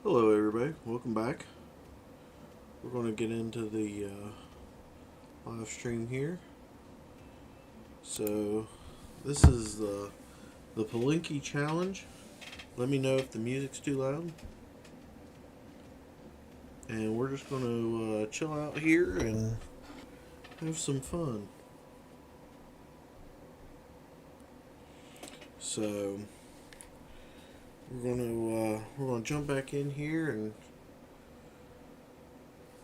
Hello everybody, welcome back. We're going to get into the live stream here. So this is the Polanki challenge. Let me know if the music's too loud. And we're just going to chill out here and have some fun. So we're going to jump back in here, and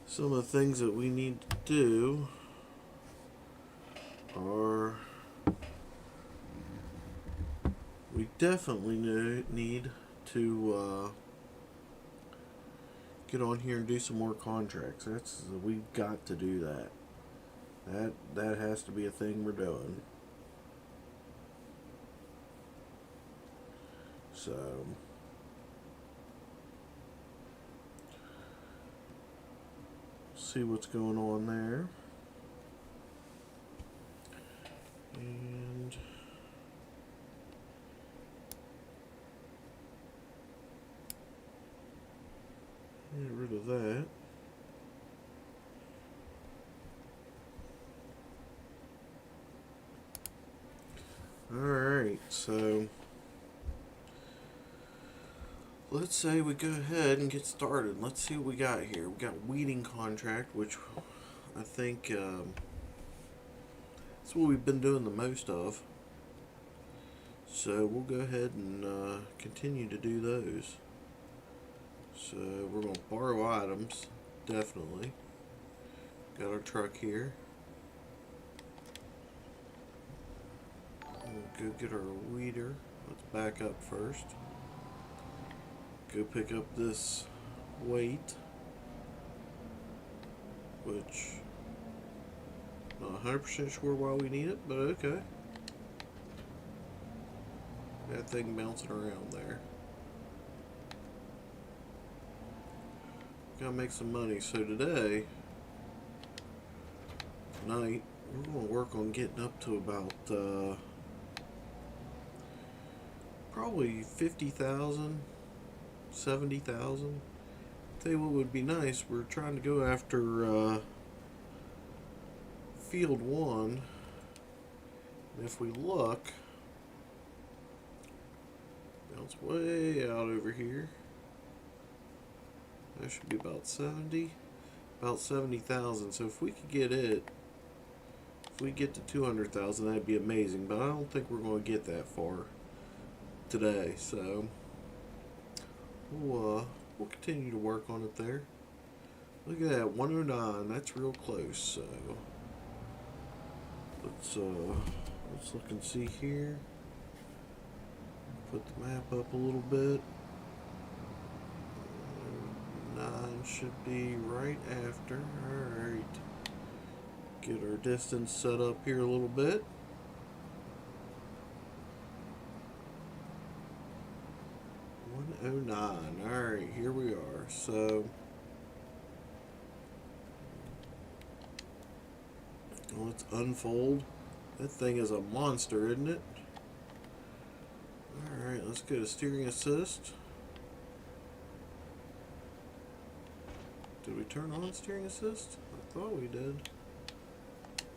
some of the things that we need to do are we definitely need to get on here and do some more contracts. We've got to do that. That has to be a thing we're doing. So see what's going on there. And get rid of that. Alright, so let's say we go ahead and get started. Let's see what we got here. We got weeding contract, which I think that's what we've been doing the most of. So we'll go ahead and continue to do those. So we're going to borrow items, definitely. Got our truck here. We'll go get our weeder. Let's back up first. Go pick up this weight, which not 100% sure why we need it, but okay. That thing bouncing around there. Gotta make some money. So tonight, we're gonna work on getting up to about probably 50,000, 70,000. Tell you what would be nice. We're trying to go after field 1. And if we look, bounce way out over here. That should be about 70,000. So if we could get it, if we get to 200,000, that'd be amazing. But I don't think we're going to get that far today. So we'll continue to work on it there. Look at that, 109. That's real close. So let's look and see here. Put the map up a little bit. 9 should be right after. Alright. Get our distance set up here a little bit. Alright, here we are. So let's unfold. That thing is a monster, isn't it? Alright, let's go to steering assist. Did we turn on steering assist? I thought we did.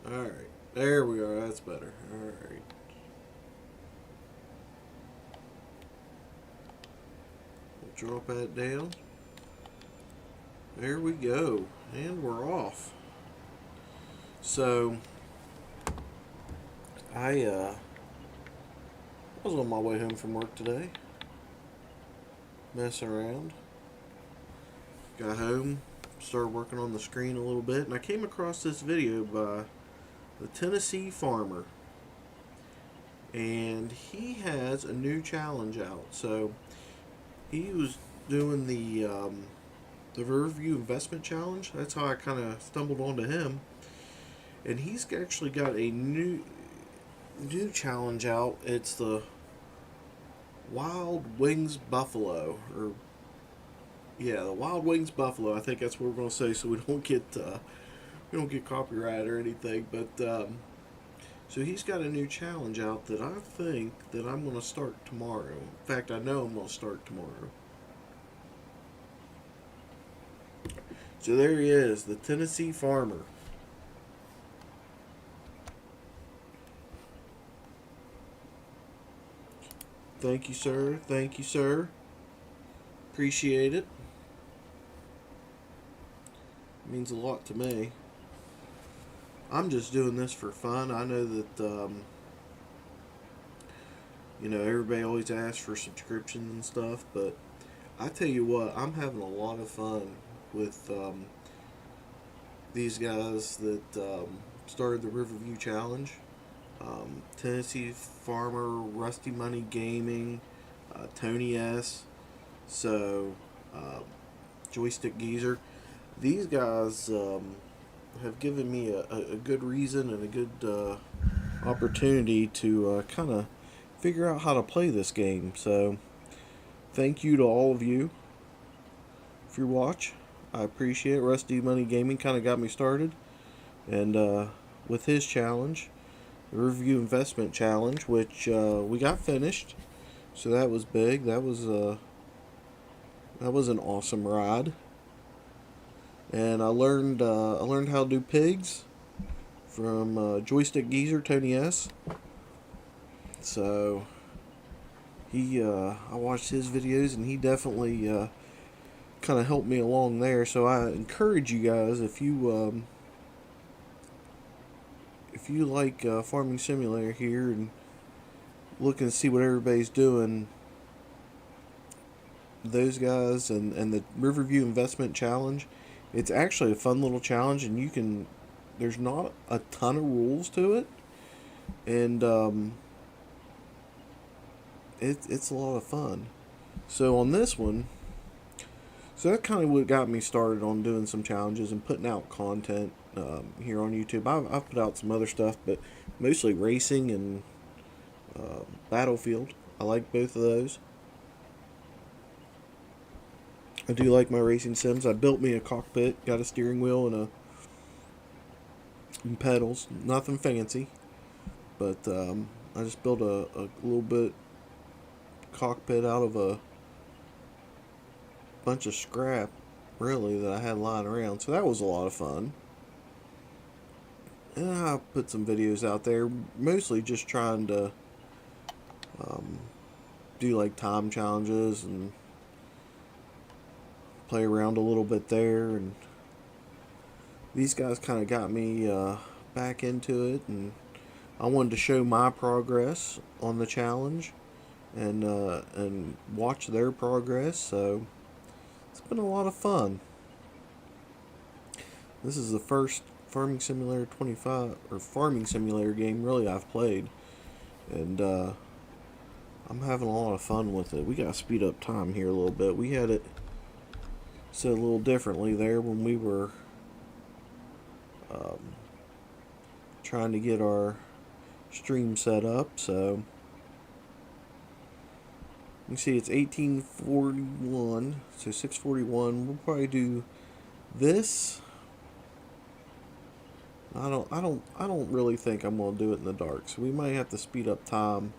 Alright, there we are. That's better. Alright. We'll drop that down. There we go. And we're off. So, I was on my way home from work today. Messing around. Got home. Started working on the screen a little bit, and I came across this video by the Tennessee farmer, and he has a new challenge out. So he was doing the Riverview Investment Challenge. That's how I kind of stumbled onto him, and he's actually got a new challenge out. It's the Wild Wings Buffalo, or yeah, the Wild Wings Buffalo. I think that's what we're going to say, so we don't get copyright or anything. But so he's got a new challenge out that I think that I'm going to start tomorrow. In fact, I know I'm going to start tomorrow. So there he is, the Tennessee farmer. Thank you, sir. Thank you, sir. Appreciate it. It means a lot to me. I'm just doing this for fun. I know that, everybody always asks for subscriptions and stuff, but I tell you what, I'm having a lot of fun with these guys that started the Riverview Challenge. Tennessee Farmer, Rusty Money Gaming, Tony S. So, Joystick Geezer. These guys have given me a good reason and a good opportunity to kind of figure out how to play this game. So, thank you to all of you for your watch. I appreciate it. Rusty Money Gaming kind of got me started. And with his challenge, the Riverview Investment Challenge, which we got finished. So that was big. That was an awesome ride. And I learned how to do pigs from Joystick Geezer, Tony S. So I watched his videos, and he definitely kind of helped me along there. So I encourage you guys, if you like Farming Simulator here and looking to see what everybody's doing, those guys and the Riverview Investment Challenge, it's actually a fun little challenge, and there's not a ton of rules to it, and it's a lot of fun. So on this one, so that kind of what got me started on doing some challenges and putting out content here on YouTube. I've put out some other stuff, but mostly racing and Battlefield. I like both of those. I do like my racing sims. I built me a cockpit, got a steering wheel and pedals. Nothing fancy, but I just built a little bit cockpit out of a bunch of scrap, really, that I had lying around. So that was a lot of fun. And I put some videos out there, mostly just trying to do like time challenges and play around a little bit there. And these guys kind of got me back into it, and I wanted to show my progress on the challenge and watch their progress. So it's been a lot of fun. This is the first Farming Simulator 25 or Farming Simulator game really I've played, and I'm having a lot of fun with it. We got to speed up time here a little bit. We had it set a little differently there when we were trying to get our stream set up. So you see it's 1841, so 641. We'll probably do this. I don't really think I'm gonna do it in the dark, so we might have to speed up time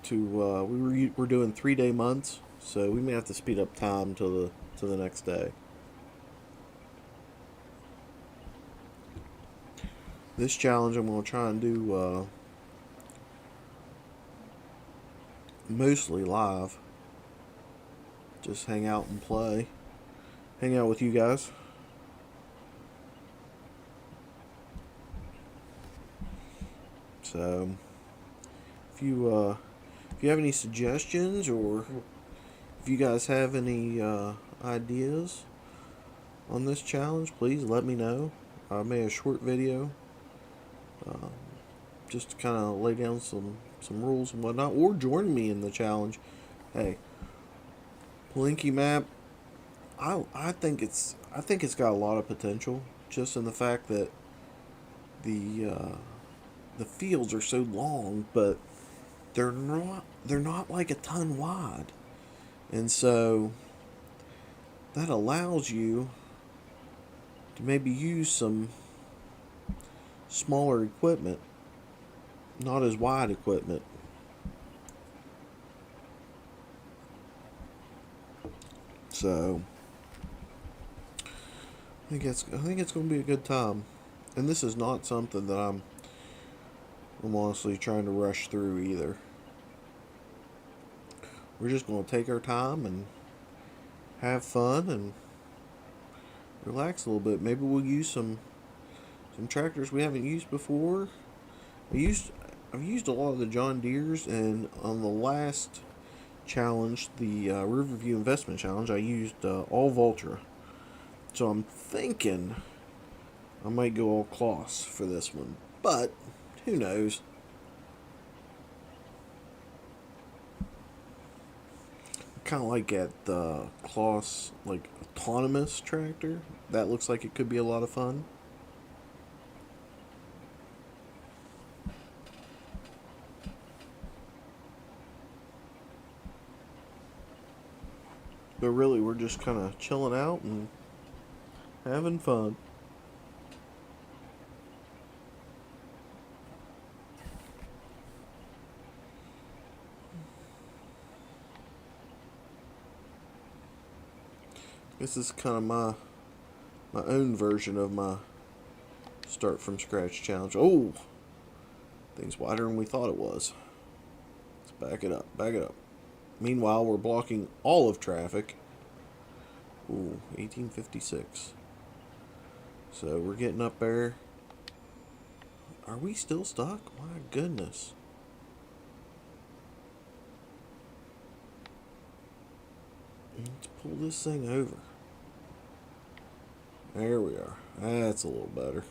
to we're doing 3-day months, so we may have to speed up time to the next day. This challenge I'm gonna try and do mostly live. Just hang out and play. Hang out with you guys. So if you have any suggestions, or if you guys have any ideas on this challenge, please let me know. I made a short video just to kind of lay down some rules and whatnot, or join me in the challenge. Hey, Polanki map, I think it's got a lot of potential, just in the fact that the fields are so long, but they're not like a ton wide, and so that allows you to maybe use some smaller equipment, not as wide equipment. So I think it's going to be a good time, and this is not something that I'm honestly trying to rush through either. We're just going to take our time and have fun and relax a little bit. Maybe we'll use some tractors we haven't used before. I've used a lot of the John Deeres, and on the last challenge, the Riverview Investment Challenge, I used all Vultra. So I'm thinking I might go all Kloss for this one, but who knows? Kind of like at the Kloss, like autonomous tractor. That looks like it could be a lot of fun. But really, we're just kind of chilling out and having fun. This is kind of my own version of my start from scratch challenge. Oh, thing's wider than we thought it was. Let's back it up, back it up. Meanwhile, we're blocking all of traffic. Ooh, 1856. So we're getting up there. Are we still stuck? My goodness. Let's pull this thing over. There we are. That's a little better.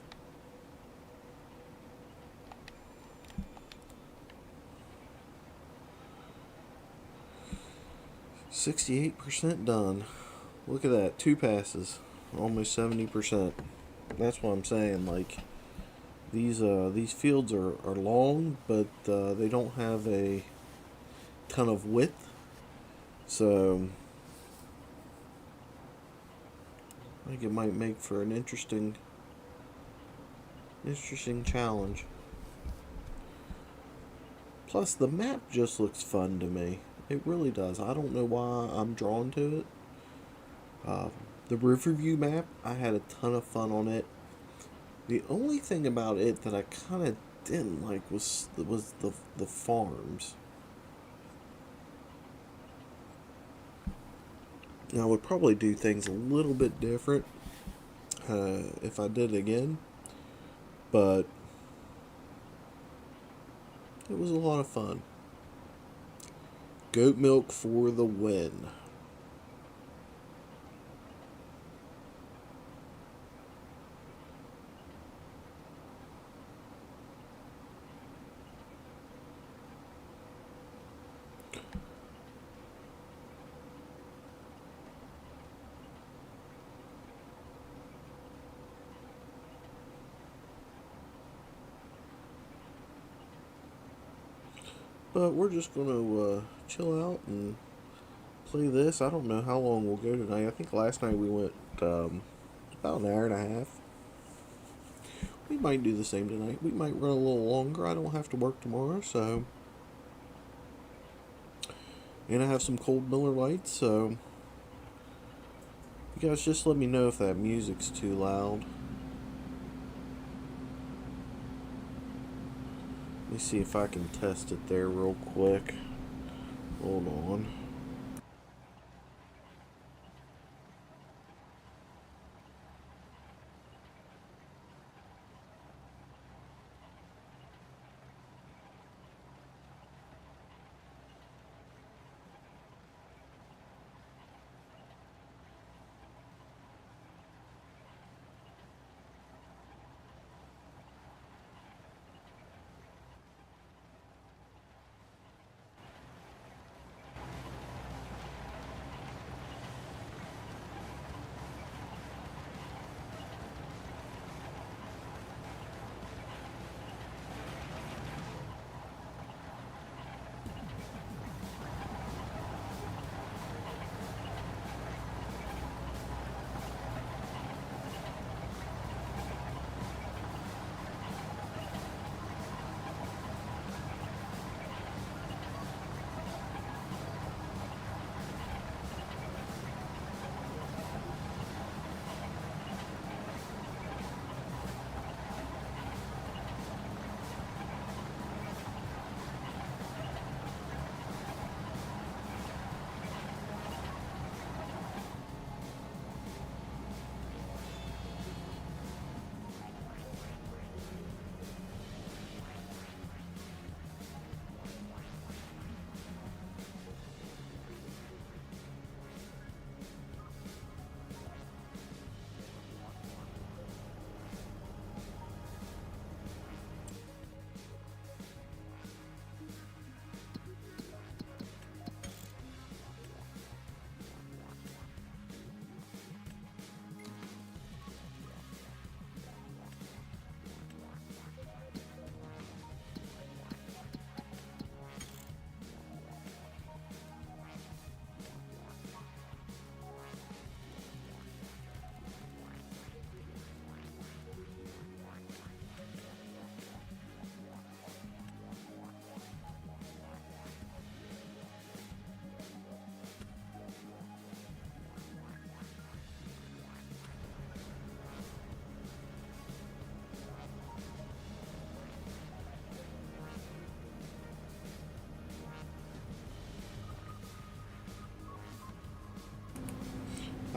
%68 done. Look at that. 2 passes. Almost 70%. That's what I'm saying. Like, these fields are long, but they don't have a ton of width. So I think it might make for an interesting challenge. Plus, the map just looks fun to me. It really does. I don't know why I'm drawn to it. The Riverview map, I had a ton of fun on it. The only thing about it that I kind of didn't like was the farms. Now, I would probably do things a little bit different if I did it again, but it was a lot of fun. Goat milk for the win. But we're just going to chill out and play this. I don't know how long we'll go tonight. I think last night we went about an hour and a half. We might do the same tonight. We might run a little longer. I don't have to work tomorrow, so. And I have some cold Miller Lights, so. You guys just let me know if that music's too loud. Let me see if I can test it there real quick. Hold on.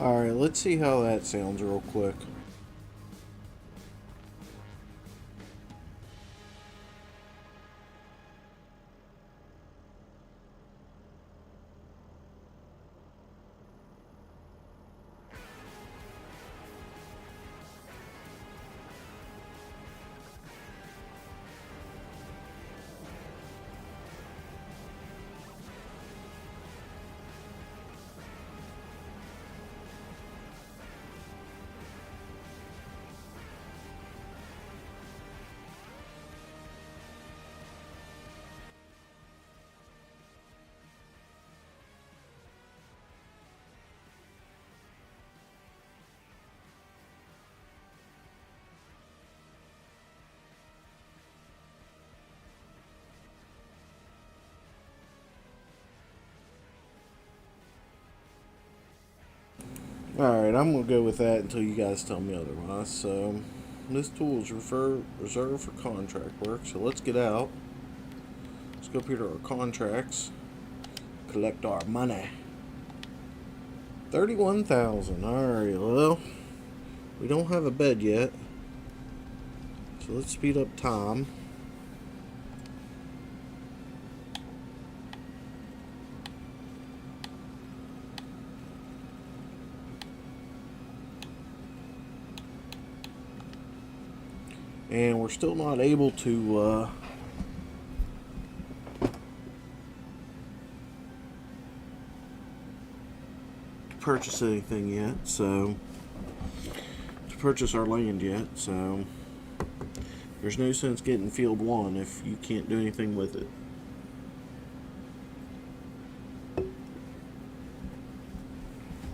Alright, let's see how that sounds real quick. Alright, I'm going to go with that until you guys tell me otherwise. So, this tool is reserved for contract work. So, let's get out. Let's go up here to our contracts. Collect our money. 31,000. Alright, well, we don't have a bed yet. So, let's speed up time. And we're still not able to purchase anything yet, so to purchase our land yet, so there's no sense getting field 1 if you can't do anything with it.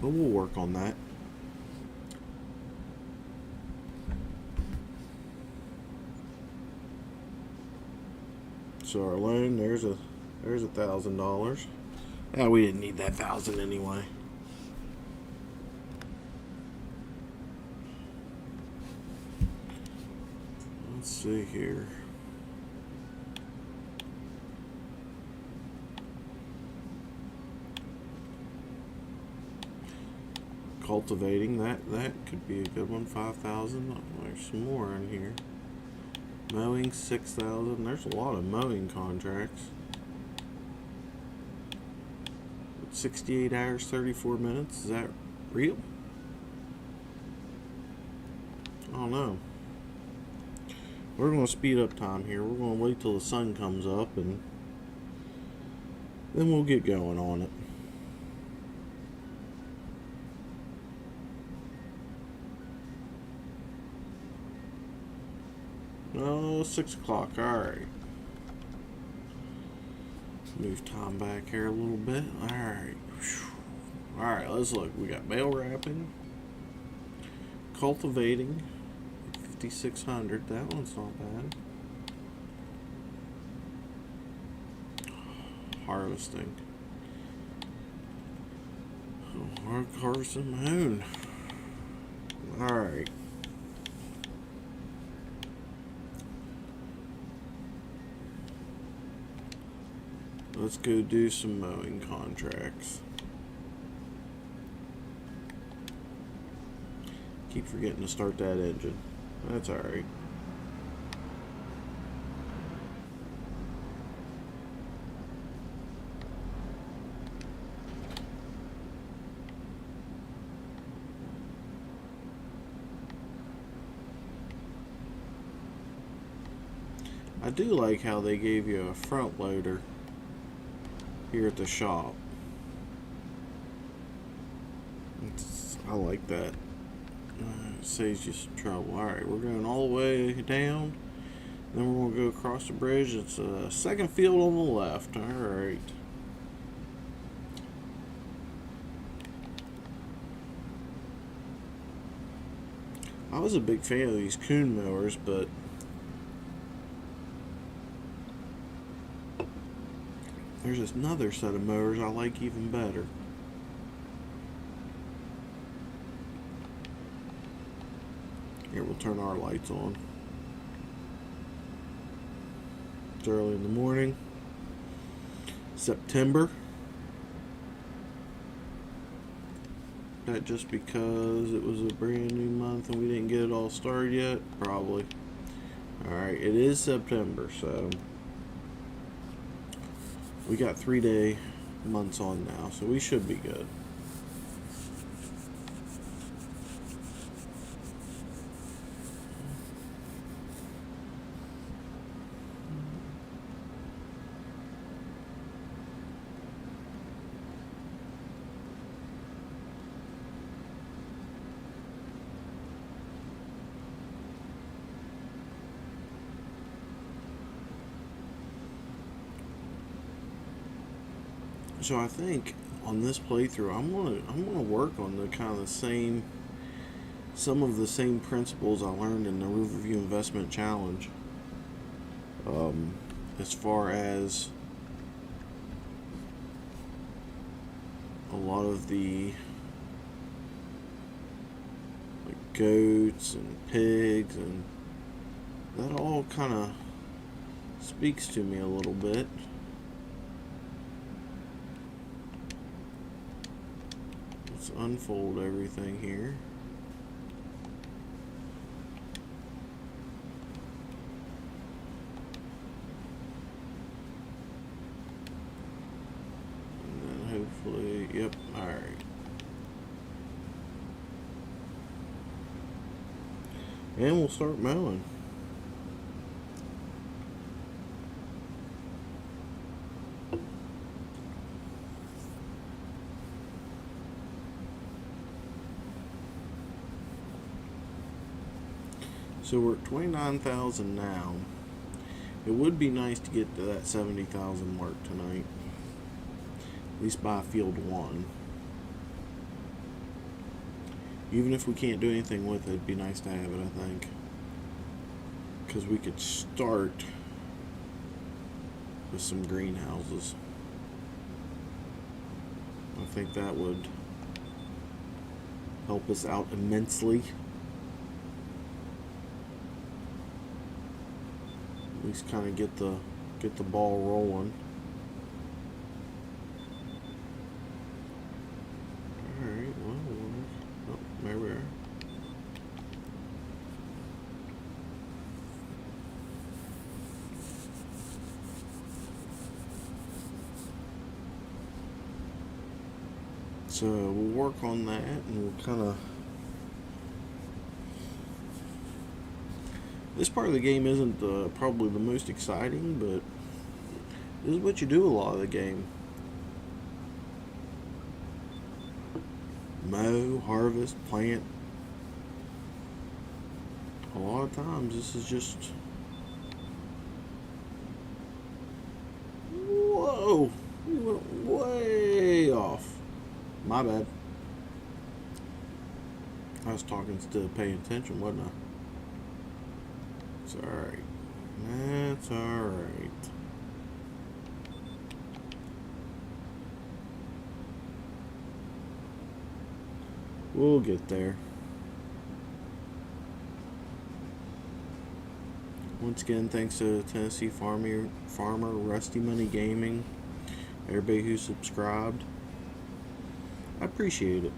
But we'll work on that. So our loan, there's $1,000. Yeah, we didn't need that 1,000 anyway. Let's see here. Cultivating, that could be a good one. 5,000. There's some more in here. Mowing, 6,000. There's a lot of mowing contracts. 68 hours, 34 minutes. Is that real? I don't know. We're going to speed up time here. We're going to wait till the sun comes up and then we'll get going on it. Oh, 6 o'clock. Alright. Move time back here a little bit. Alright. Alright, let's look. We got bale wrapping. Cultivating. 5,600. That one's not bad. Harvesting. Harvesting my own. Alright. Let's go do some mowing contracts. Keep forgetting to start that engine. That's alright. I do like how they gave you a front loader here at the shop. I like that. It saves you some trouble. Alright, we're going all the way down. Then we're going to go across the bridge. It's a second field on the left. Alright. I was a big fan of these coon mowers, but there's another set of mowers I like even better. Here, we'll turn our lights on. It's early in the morning. September. That just because it was a brand new month and we didn't get it all started yet? Probably. Alright, it is September, so we got 3-day months on now, so we should be good. So I think on this playthrough, I'm gonna work on the kind of the same, some of the same principles I learned in the Riverview Investment Challenge. As far as a lot of the like goats and pigs, and that all kind of speaks to me a little bit. Let's unfold everything here. And then hopefully, yep, alright. And we'll start mowing. So we're at 29,000 now. It would be nice to get to that 70,000 mark tonight. At least by field 1. Even if we can't do anything with it, it'd be nice to have it, I think. Because we could start with some greenhouses. I think that would help us out immensely. At least kind of get the ball rolling. Alright, well, oh, there we are. So we'll work on that, and we'll kind of... This part of the game isn't probably the most exciting, but this is what you do a lot of the game. Mow, harvest, plant. A lot of times this is just... Whoa! We went way off. My bad. I was talking instead of paying attention, wasn't I? It's alright. That's alright. We'll get there. Once again, thanks to Tennessee Farmer, Rusty Money Gaming, everybody who subscribed. I appreciate it.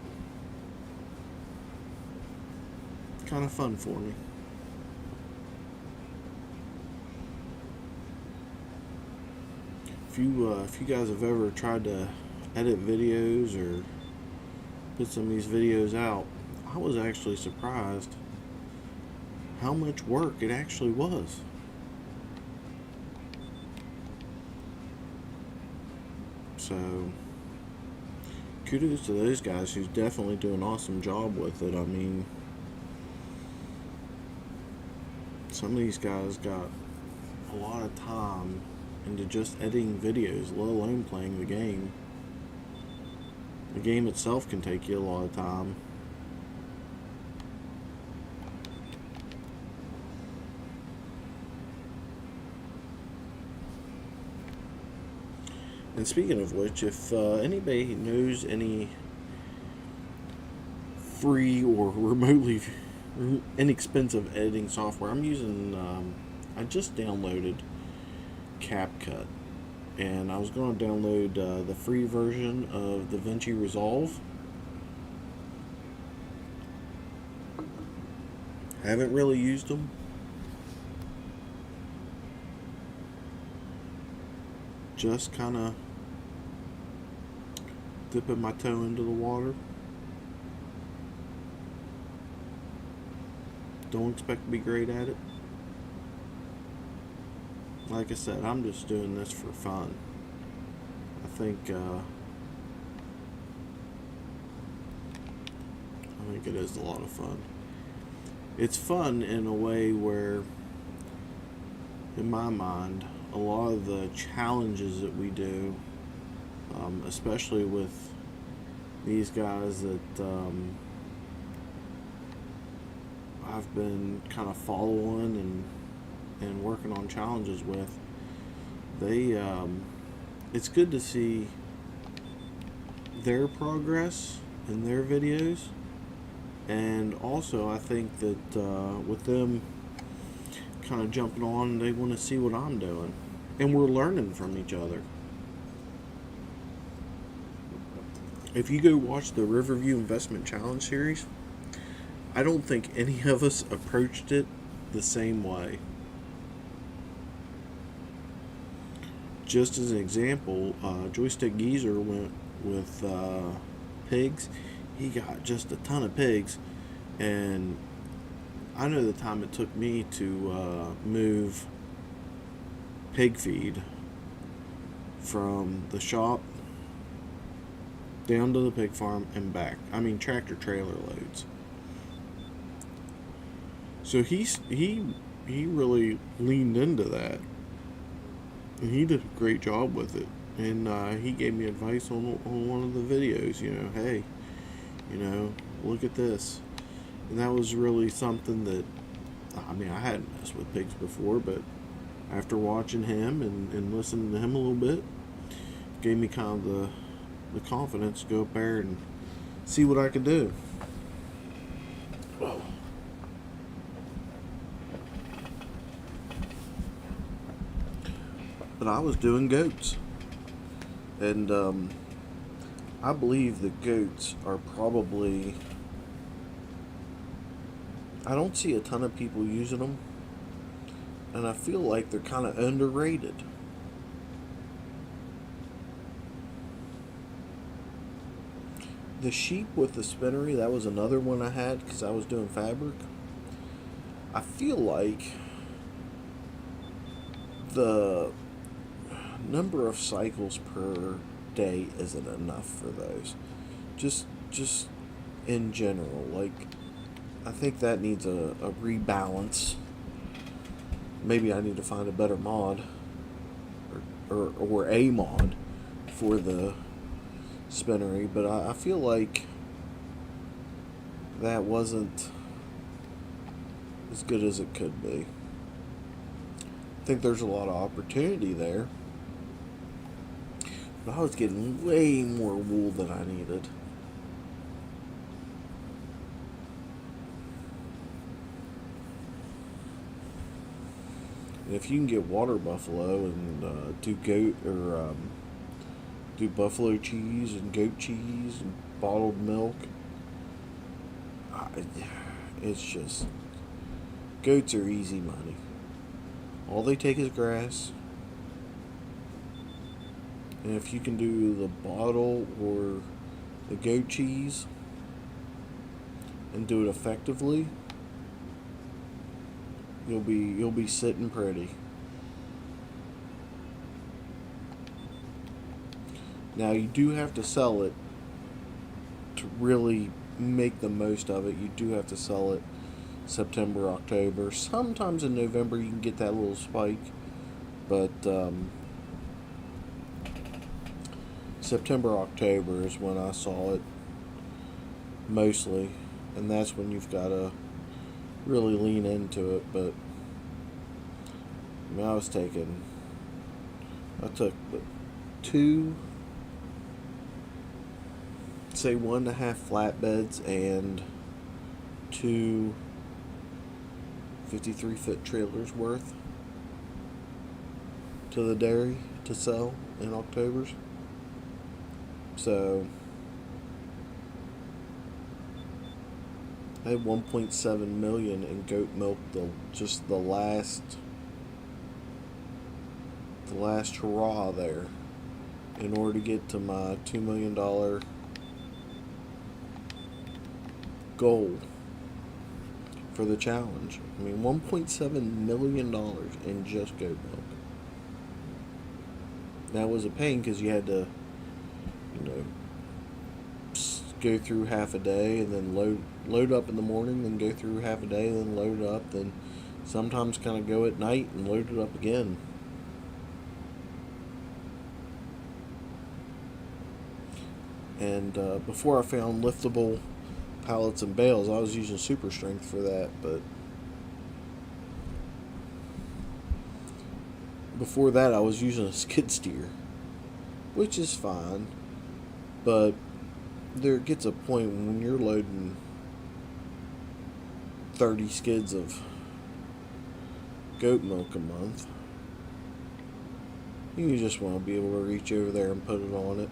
Kind of fun for me. If you guys have ever tried to edit videos or put some of these videos out, I was actually surprised how much work it actually was. So kudos to those guys who's definitely doing an awesome job with it. I mean, some of these guys got a lot of time into just editing videos, let alone playing the game. The game itself can take you a lot of time. And speaking of which, if anybody knows any free or remotely inexpensive editing software, I'm using, I just downloaded CapCut, and I was going to download the free version of DaVinci Resolve, I haven't really used them. Just kind of dipping my toe into the water. Don't expect to be great at it. Like I said, I'm just doing this for fun. I think it is a lot of fun. It's fun in a way where, in my mind, a lot of the challenges that we do, especially with these guys that I've been kind of following and working on challenges with, it's good to see their progress in their videos. And also, I think that with them kind of jumping on, they want to see what I'm doing. And we're learning from each other. If you go watch the Riverview Investment Challenge series, I don't think any of us approached it the same way. Just as an example, Joystick Geezer went with pigs. He got just a ton of pigs, and I know the time it took me to move pig feed from the shop down to the pig farm and back. I mean, tractor trailer loads. So he really leaned into that, and he did a great job with it. And he gave me advice on one of the videos. Hey, look at this. And that was really something that, I hadn't messed with pigs before, but after watching him and listening to him a little bit, gave me kind of the confidence to go up there and see what I could do. Whoa. But I was doing goats. And I believe the goats are probably, I don't see a ton of people using them, and I feel like they're kind of underrated. The sheep with the spinnery, that was another one I had because I was doing fabric. I feel like the number of cycles per day isn't enough for those. Just in general, like, I think that needs a rebalance. Maybe I need to find a better mod or a mod for the spinnery, but I feel like that wasn't as good as it could be. I think there's a lot of opportunity there, but I was getting way more wool than I needed. And if you can get water buffalo and do goat or do buffalo cheese and goat cheese and bottled milk, it's just, goats are easy money. All they take is grass. And if you can do the bottle or the goat cheese and do it effectively, you'll be sitting pretty. Now you do have to sell it to really make the most of it. You do have to sell it September, October. Sometimes in November you can get that little spike, but September, October is when I saw it mostly, and that's when you've got to really lean into it. But I took two, say 1.5 flatbeds and two 53-foot trailers worth to the dairy to sell in October. So I had 1.7 million in goat milk. The last hurrah there, in order to get to my $2 million goal for the challenge. I mean, $1.7 million in just goat milk. That was a pain because you had to, you know, go through half a day and then load up in the morning, then go through half a day, then load up, then sometimes kind of go at night and load it up again. And before I found liftable pallets and bales, I was using super strength for that. But before that, I was using a skid steer, which is fine. But there gets a point when you're loading 30 skids of goat milk a month, you just want to be able to reach over there and put it on it.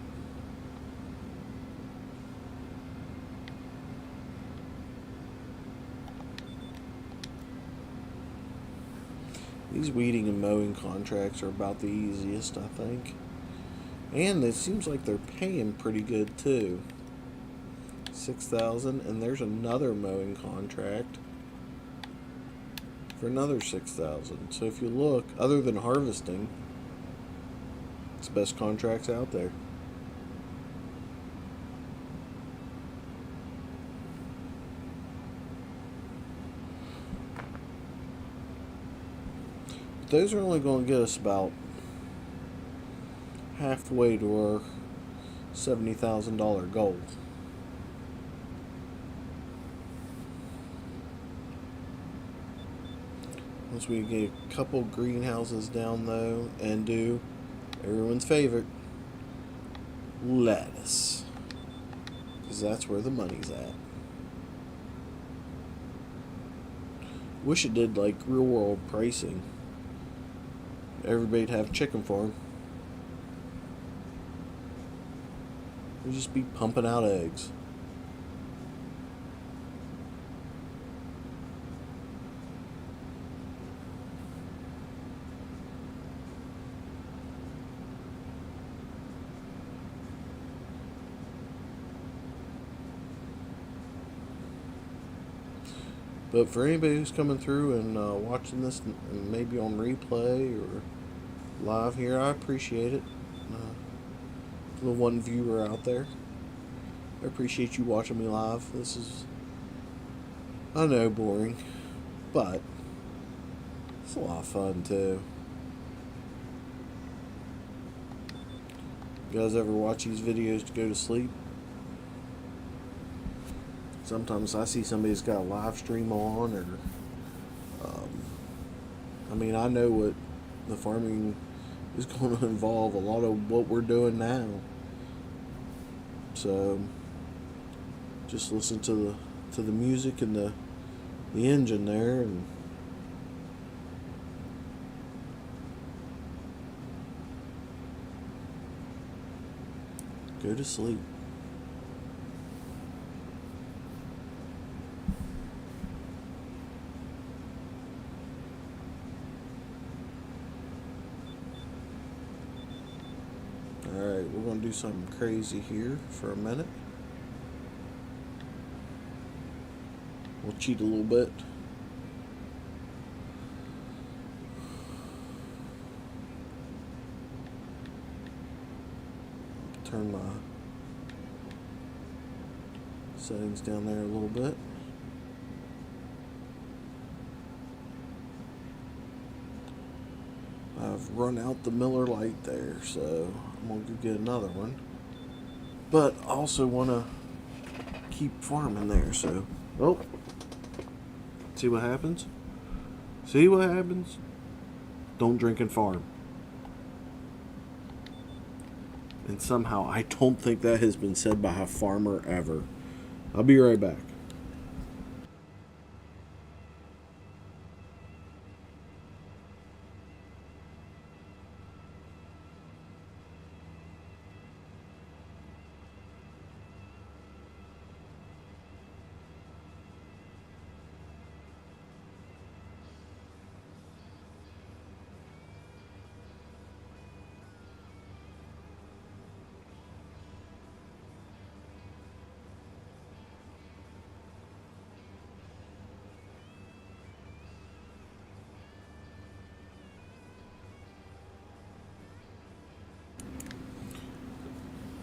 These weeding and mowing contracts are about the easiest, I think. And it seems like they're paying pretty good too. 6,000, and there's another mowing contract for another 6,000. So if you look, other than harvesting, it's the best contracts out there. But those are only going to get us about halfway to our $70,000 goal. Once we get a couple greenhouses down though, and do everyone's favorite, lettuce, because that's where the money's at. Wish it did like real world pricing. Everybody'd have a chicken farm. We'd just be pumping out eggs. But for anybody who's coming through and watching this, and maybe on replay or live here, I appreciate it. The one viewer out there, I appreciate you watching me live. This is, I know, boring, but it's a lot of fun too. You guys ever watch these videos to go to sleep? Sometimes I see somebody's got a live stream on, or I mean, I know what the farming is going to involve, a lot of what we're doing now. So just listen to the music and the engine there, and go to sleep. Alright, we're going to do something crazy here for a minute. We'll cheat a little bit. Turn my settings down there a little bit. I've run out the Miller Lite there, so I'm going to go get another one. But I also want to keep farming there, so... Oh! See what happens? See what happens? Don't drink and farm. And somehow, I don't think that has been said by a farmer ever. I'll be right back.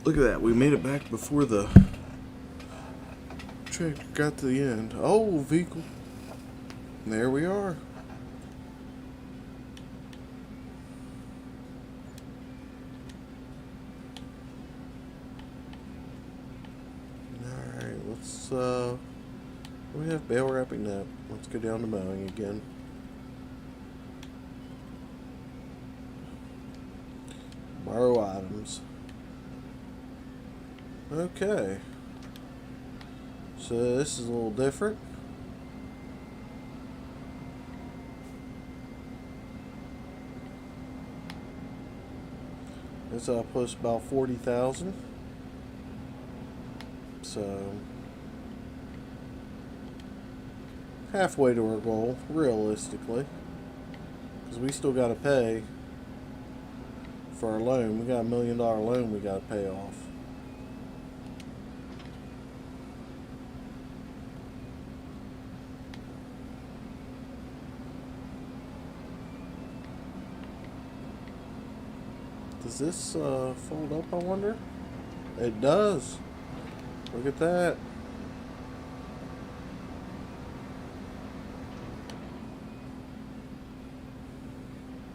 Look at that. We made it back before the tractor got to the end. Oh, vehicle. There we are. Alright, let's, we have bale wrapping that. Let's go down to mowing again. Borrow items. Okay. So this is a little different. This outpost about 40,000. So halfway to our goal, realistically, because we still got to pay for our loan. We got $1 million loan we got to pay off. Does this fold up, I wonder? It does. Look at that.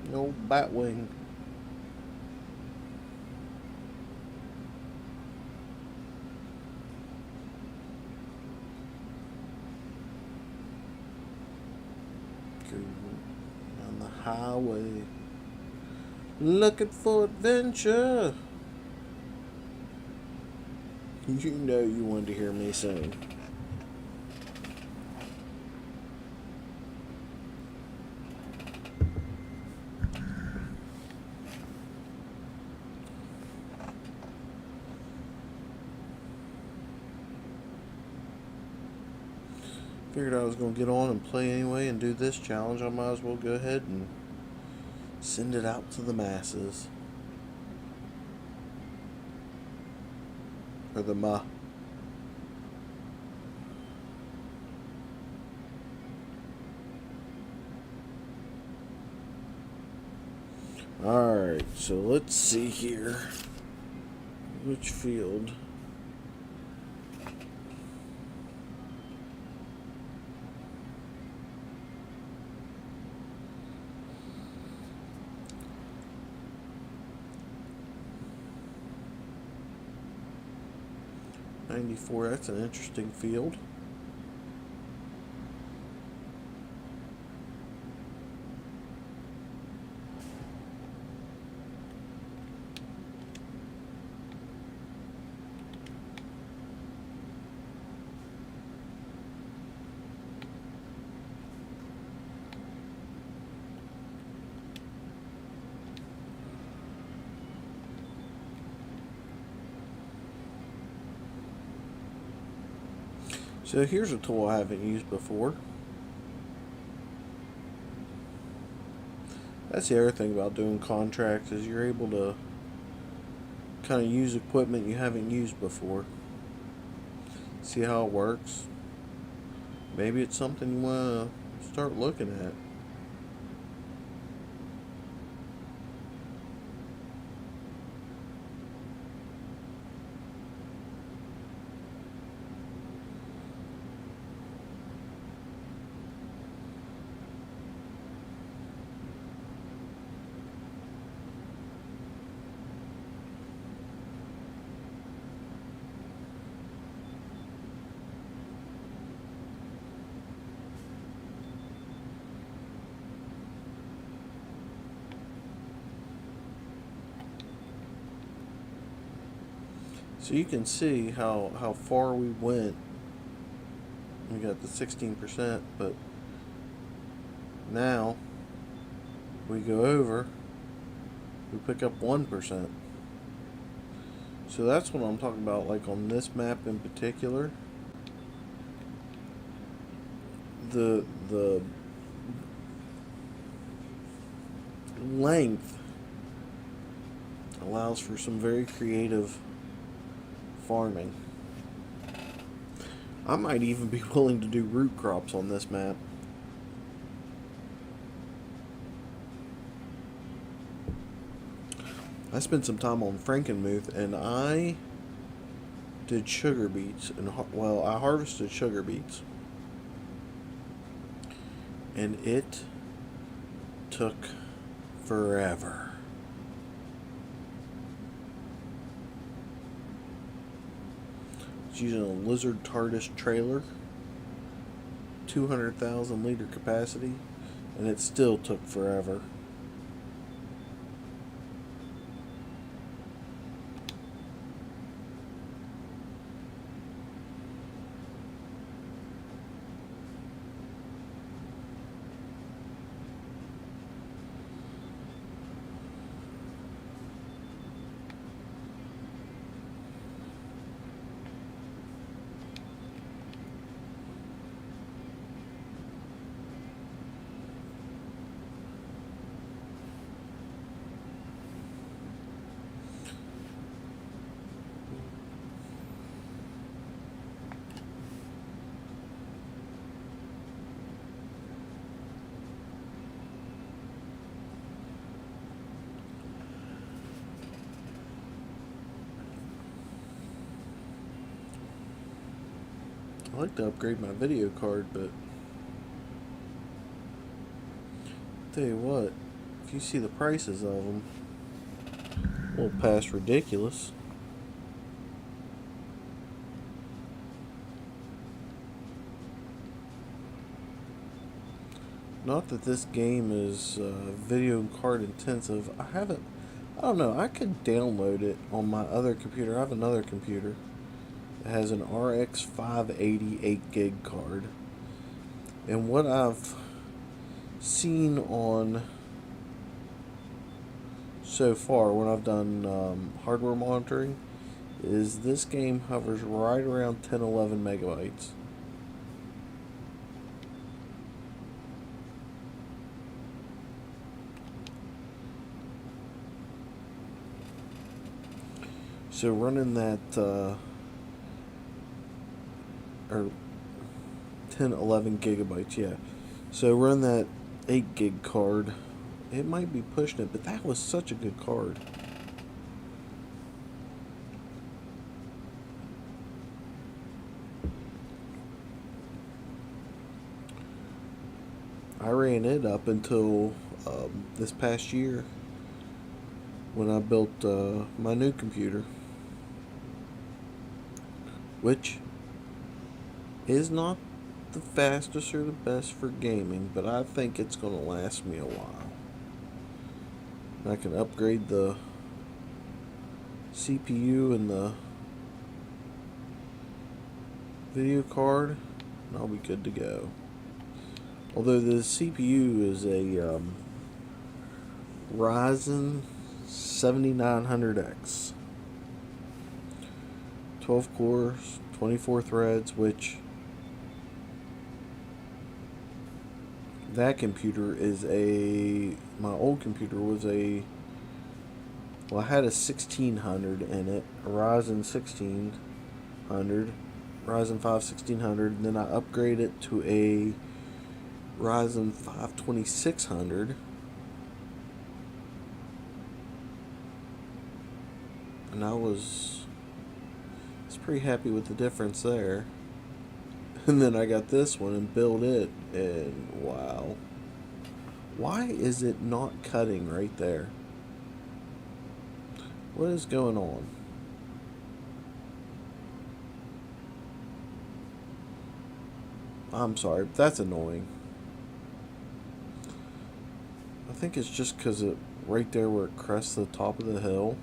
The old bat wing. On the highway. Looking for adventure. You know you wanted to hear me sing. Figured I was going to get on and play anyway and do this challenge. I might as well go ahead and send it out to the masses. Or the ma. Alright, so let's see here. Which field? '94, that's an interesting field. So here's a tool I haven't used before. That's the other thing about doing contracts, is you're able to kind of use equipment you haven't used before. See how it works. Maybe it's something you want to start looking at. So you can see how far we went. We got the 16%, but now we go over, we pick up 1%. So that's what I'm talking about, like on this map in particular. The length allows for some very creative farming. I might even be willing to do root crops on this map. I spent some time on Frankenmuth, and I did sugar beets, and well, I harvested sugar beets, and it took forever. I was using a Lizard TARDIS trailer, 200,000 liter capacity, and it still took forever. I'd like to upgrade my video card, but tell you what, if you see the prices of them, a little past ridiculous. Not that this game is video card intensive. I don't know, I could download it on my other computer. I have another computer. It has an RX 580 8 gig card. And what I've seen on so far when I've done hardware monitoring is this game hovers right around 10-11 megabytes. So running that or 10-11 gigabytes, yeah. So run that 8 gig card. It might be pushing it, but that was such a good card. I ran it up until this past year when I built my new computer, which is not the fastest or the best for gaming, but I think it's going to last me a while. I can upgrade the CPU and the video card, and I'll be good to go. Although the CPU is a Ryzen 7900X, 12 cores, 24 threads, which that computer is my old computer was I had a 1600 in it, a Ryzen 1600, Ryzen 5 1600, and then I upgraded it to a Ryzen 5 2600, and I was pretty happy with the difference there. And then I got this one and built it, and wow. Why is it not cutting right there? What is going on? I'm sorry, that's annoying. I think it's just because it right there where it crests the top of the hill.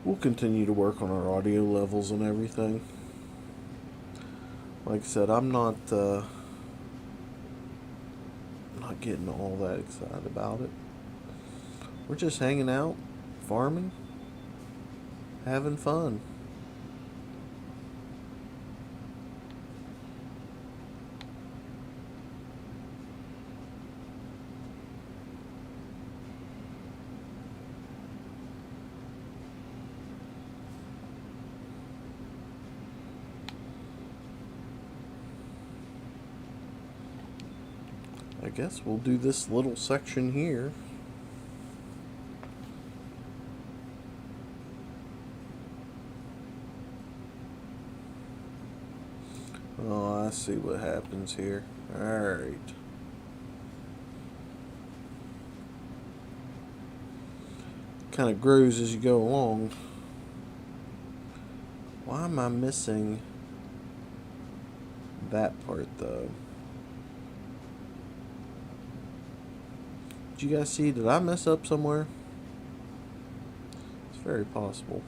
We'll continue to work on our audio levels and everything. Like I said, I'm not getting all that excited about it. We're just hanging out, farming, having fun. I guess we'll do this little section here. Oh, I see what happens here. Alright. Kind of grows as you go along. Why am I missing that part though? Did you guys see? Did I mess up somewhere? It's very possible.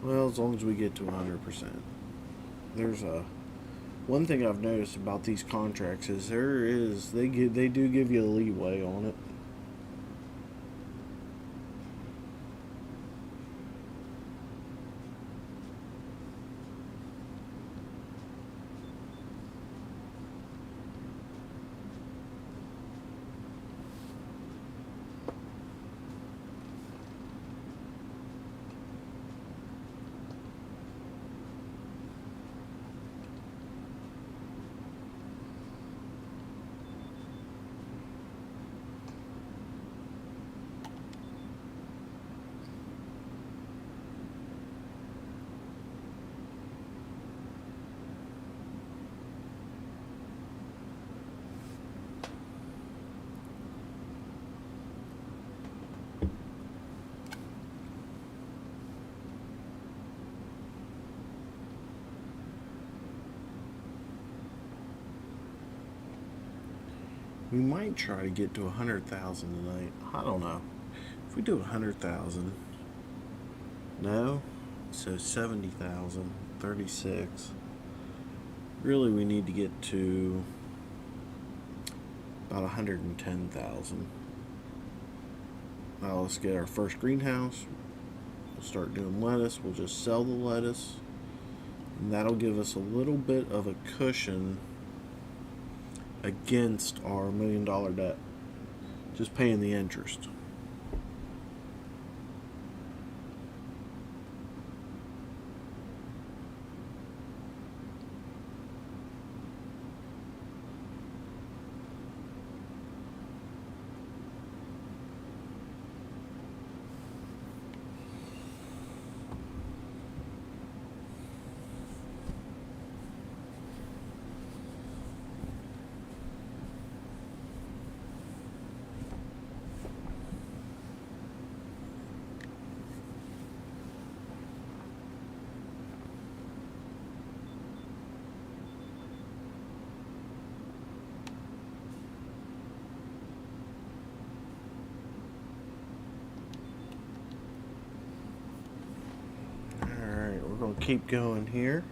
Well, as long as we get to 100%. There's a one thing I've noticed about these contracts is they do give you a leeway on it. We might try to get to 100,000 tonight. I don't know. If we do 100,000, no, so 70,000, 36. Really, we need to get to about 110,000. Now let's get our first greenhouse. We'll start doing lettuce. We'll just sell the lettuce, and that'll give us a little bit of a cushion against our $1 million debt, just paying the interest. Alright, we're going to keep going here.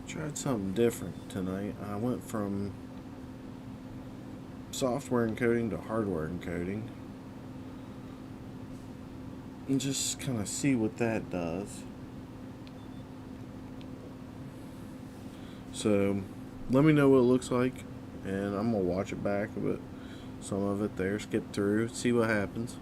Tried something different tonight. I went from software encoding to hardware encoding, and just kind of see what that does. So let me know what it looks like, and I'm gonna watch it back, but some of it there, skip through, see what happens.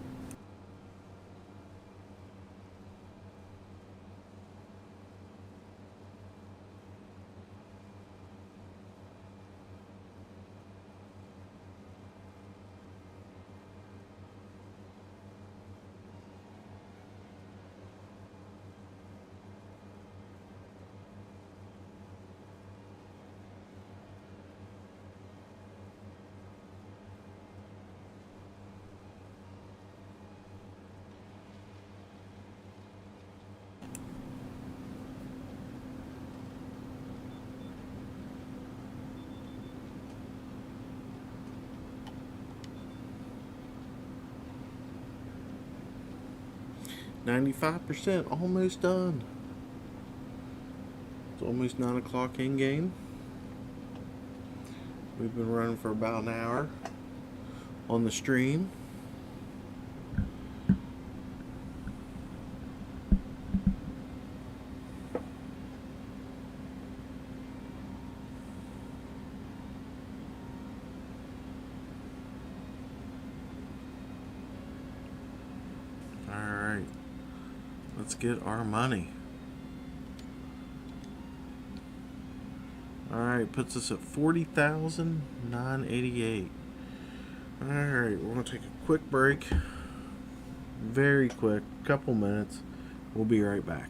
95%, almost done. It's almost 9 o'clock in game. We've been running for about an hour on the stream. Alright, let's get our money. Alright, puts us at 40,988. Alright, we're going to take a quick break. Very quick, couple minutes. We'll be right back.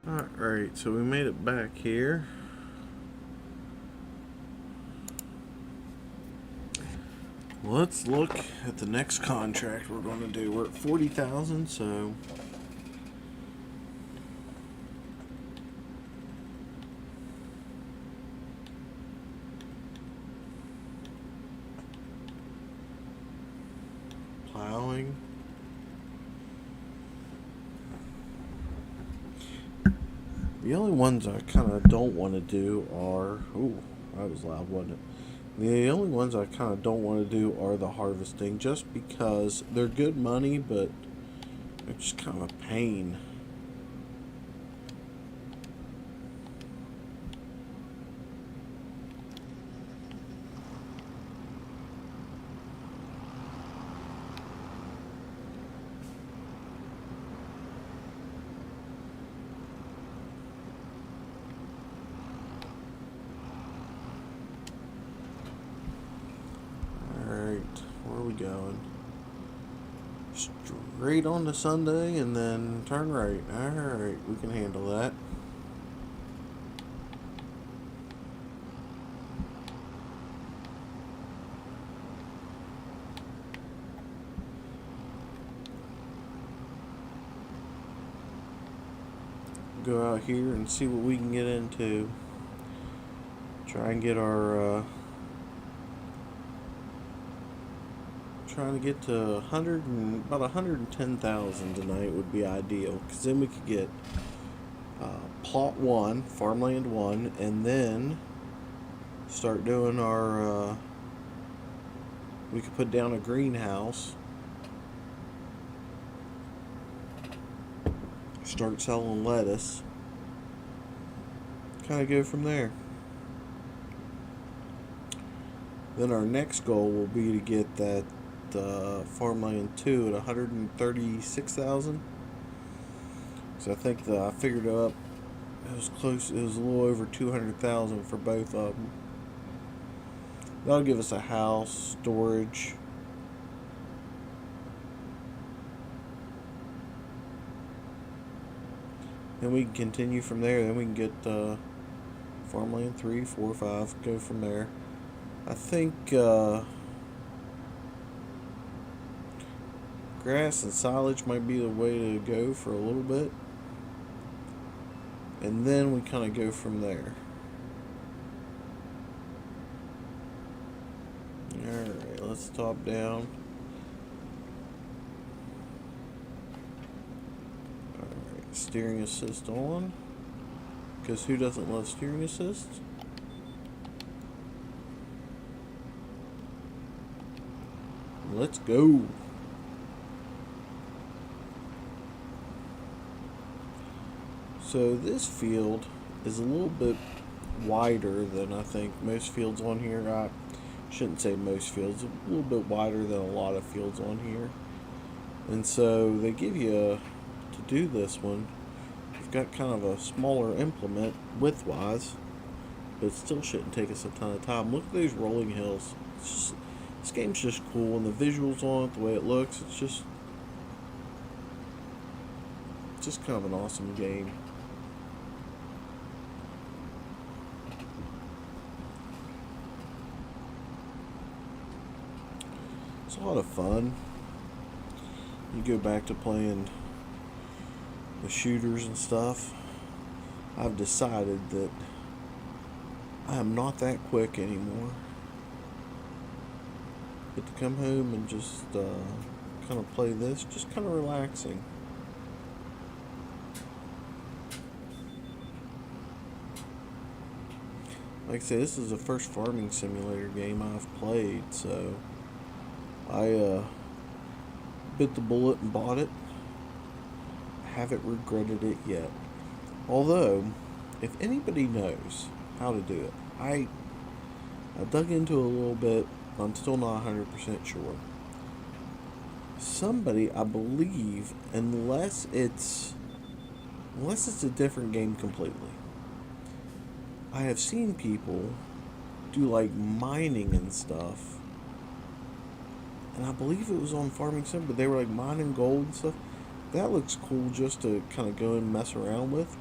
Alright, so we made it back here. Let's look at the next contract we're going to do. We're at 40,000, so plowing. The only ones I kind of don't want to do are... Ooh, that was loud, wasn't it? The only ones I kind of don't want to do are the harvesting, just because they're good money, but they're just kind of a pain. Where are we going? Straight on to Sunday and then turn right. Alright, we can handle that. Go out here and see what we can get into. Try and get our trying to get to about 110,000 tonight would be ideal, because then we could get plot 1, farmland 1, and then start doing our. We could put down a greenhouse, start selling lettuce, kind of go from there. Then our next goal will be to get that farmland 2 at 136,000. So I think I figured it up. It was close. It was a little over 200,000 for both of them. That'll give us a house, storage. Then we can continue from there. Then we can get farmland 3, 4, 5. Go from there. I think grass and silage might be the way to go for a little bit. And then we kind of go from there. Alright, let's top down. Alright, steering assist on. Because who doesn't love steering assist? Let's go. So this field is a little bit wider than I think most fields on here. I shouldn't say most fields, a little bit wider than a lot of fields on here. And so they give you, to do this one, you've got kind of a smaller implement width-wise, but it still shouldn't take us a ton of time. Look at these rolling hills. This game's just cool, and the visuals on it, the way it looks, it's just kind of an awesome game. It's a lot of fun. You go back to playing the shooters and stuff. I've decided that I am not that quick anymore. But to come home and just kind of play this, just kind of relaxing. Like I say, this is the first farming simulator game I've played, so I bit the bullet and bought it. Haven't regretted it yet. Although, if anybody knows how to do it, I dug into it a little bit. I'm still not 100% sure. Somebody, I believe, unless it's a different game completely. I have seen people do like mining and stuff. And I believe it was on Farming Sim, but they were like mining gold and stuff. That looks cool just to kind of go and mess around with.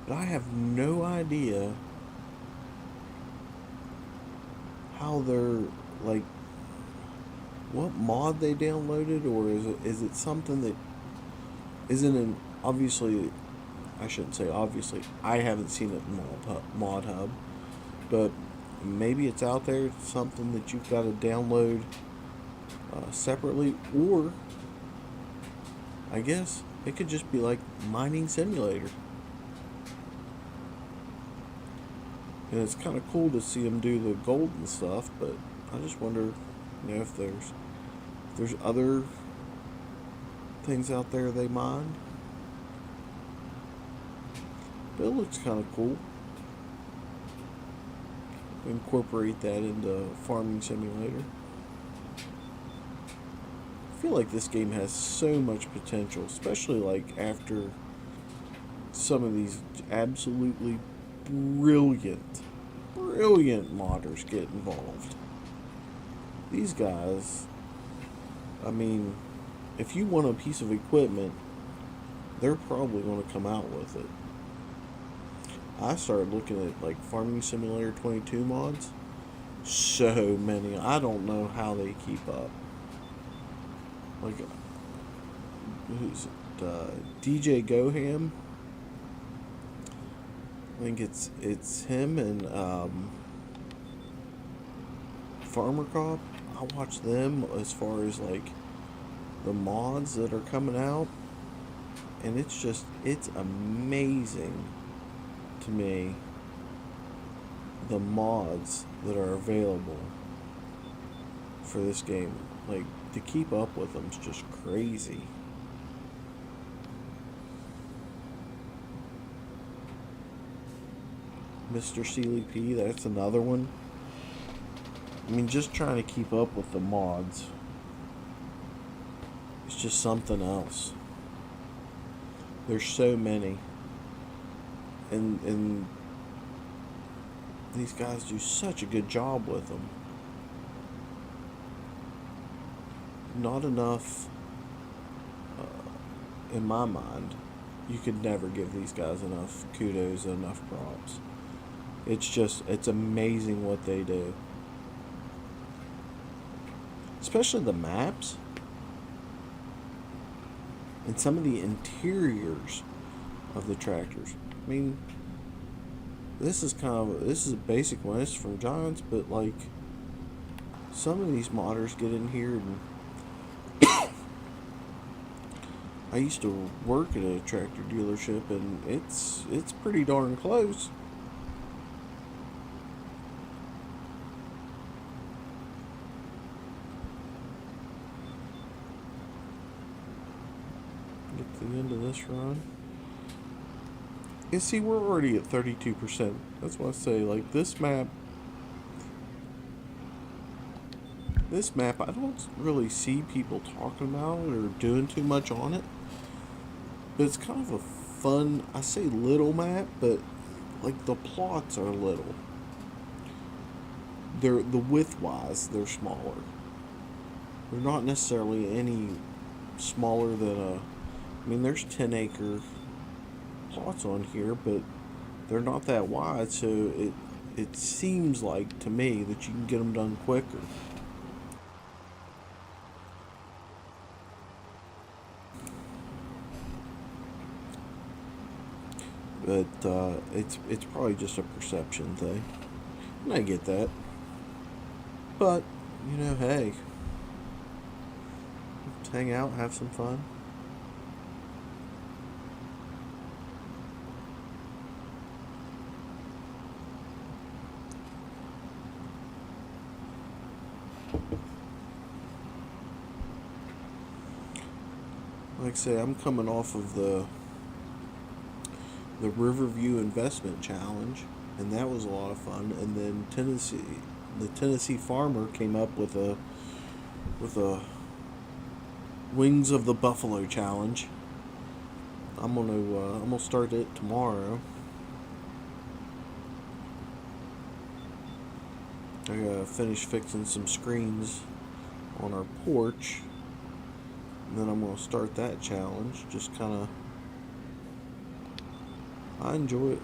But I have no idea how they're like, what mod they downloaded, or is it something that isn't in, obviously, I shouldn't say obviously, I haven't seen it in Mod Hub, but maybe it's out there. It's something that you've got to download separately, or I guess it could just be like mining simulator. And it's kind of cool to see them do the gold and stuff, but I just wonder, if there's other things out there they mine. But it looks kind of cool. Incorporate that into Farming Simulator. I feel like this game has so much potential, especially like after some of these absolutely brilliant modders get involved. These guys, I mean, if you want a piece of equipment, they're probably going to come out with it. I started looking at like Farming Simulator 22 mods. So many. I don't know how they keep up. Like, who's it? DJ Goham. I think it's him and Farmer Cop. I watch them as far as like the mods that are coming out, and it's amazing to me, the mods that are available for this game. Like, to keep up with them is just crazy. Mr. Sealy P, that's another one. I mean, just trying to keep up with the mods, it's just something else. There's so many. And these guys do such a good job with them. Not enough, in my mind. You could never give these guys enough kudos and enough props. It's amazing what they do. Especially the maps. And some of the interiors of the tractors. I mean, this is a basic one. It's from Giants, but like, some of these modders get in here, and I used to work at a tractor dealership, and it's pretty darn close. Get to the end of this run. You see, we're already at 32%. That's why I say, like, this map, I don't really see people talking about it or doing too much on it. But it's kind of a fun, I say little map, but like the plots are little. The width-wise, they're smaller. They're not necessarily any smaller than I mean, there's 10-acre plots on here, but they're not that wide, so it seems like to me that you can get them done quicker. But it's probably just a perception thing, and I get that. But you know, hey, let's hang out, have some fun. Like I say, I'm coming off of the Riverview Investment Challenge, and that was a lot of fun. And then the Tennessee Farmer came up with a Wings of the Buffalo Challenge. I'm gonna start it tomorrow. I gotta finish fixing some screens on our porch, and then I'm gonna start that challenge. Just kind of, I enjoy it.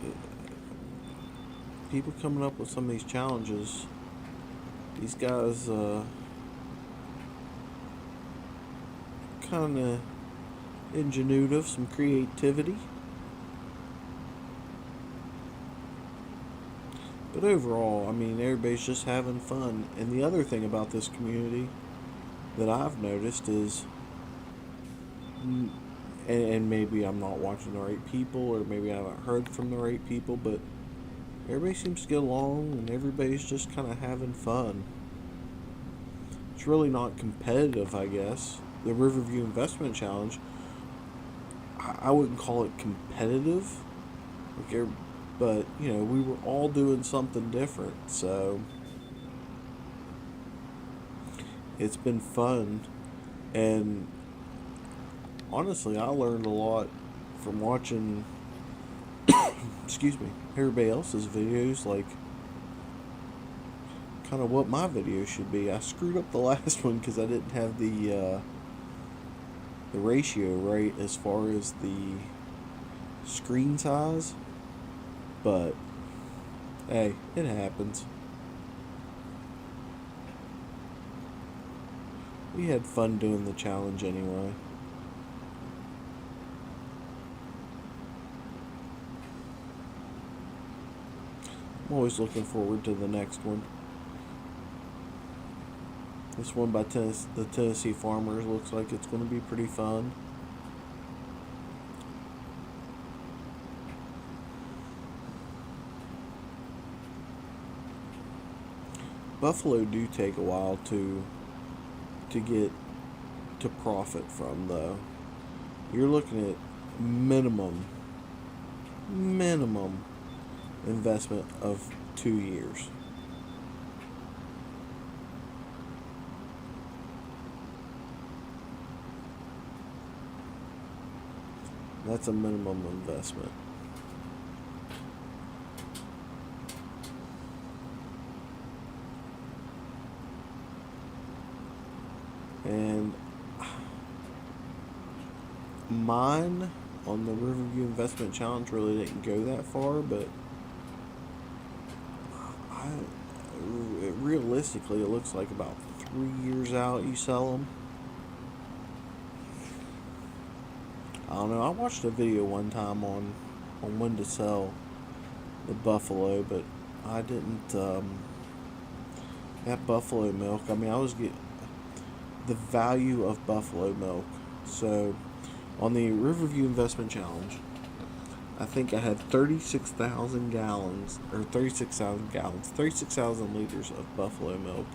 People coming up with some of these challenges. These guys kind of ingenuitive, some creativity. But overall, I mean, everybody's just having fun. And the other thing about this community that I've noticed is, and maybe I'm not watching the right people, or maybe I haven't heard from the right people, but everybody seems to get along, and everybody's just kind of having fun. It's really not competitive, I guess. The Riverview Investment Challenge, I wouldn't call it competitive, but you know, we were all doing something different, so it's been fun. And honestly, I learned a lot from watching excuse me, everybody else's videos, like kind of what my video should be. I screwed up the last one because I didn't have the ratio right as far as the screen size, but hey, it happens. We had fun doing the challenge anyway. I'm always looking forward to the next one. This one by the Tennessee Farmers looks like it's going to be pretty fun. Buffalo do take a while to get to profit from, though. You're looking at minimum investment of 2 years. That's a minimum investment. And mine on the Riverview Investment Challenge really didn't go that far, but realistically, it looks like about 3 years out you sell them. I don't know. I watched a video one time on when to sell the buffalo, but I didn't. That buffalo milk. I mean, I was getting the value of buffalo milk. So, on the Riverview Investment Challenge, I think I had 36,000 gallons, or 36,000 liters of buffalo milk,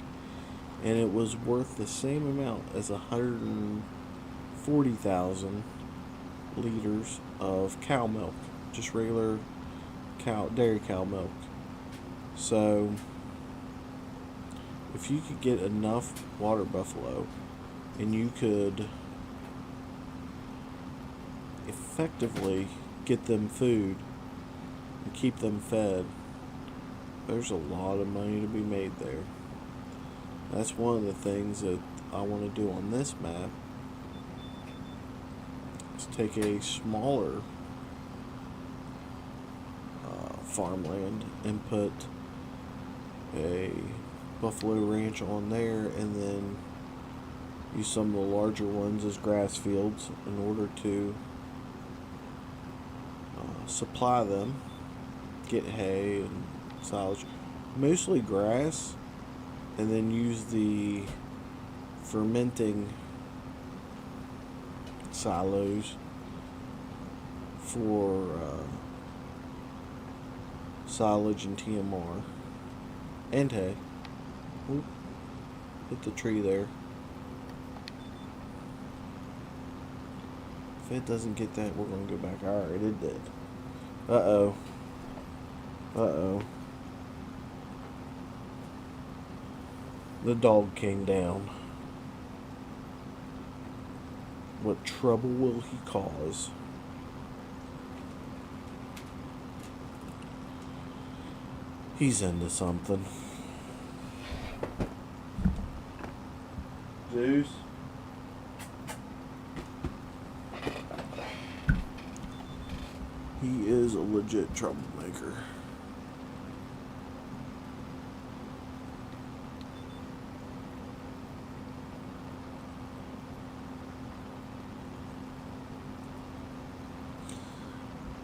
and it was worth the same amount as 140,000 liters of cow milk, just regular dairy cow milk. So, if you could get enough water buffalo, and you could effectively get them food and keep them fed, there's a lot of money to be made there. That's one of the things that I want to do on this map, is take a smaller farmland and put a buffalo ranch on there, and then use some of the larger ones as grass fields in order to supply them, get hay and silage, mostly grass, and then use the fermenting silos for silage and TMR and hay. Oop, hit the tree there. If it doesn't get that, we're going to go back. Alright, it did. Uh-oh. The dog came down. What trouble will he cause? He's into something. Zeus? He is a legit troublemaker.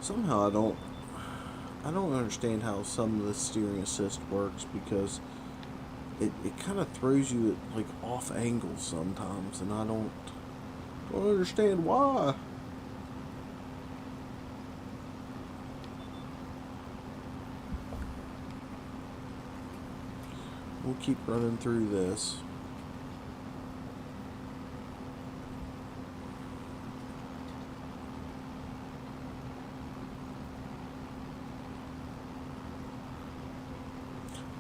Somehow I don't understand how some of the steering assist works, because it kind of throws you at like off angles sometimes, and I don't understand why. We'll keep running through this.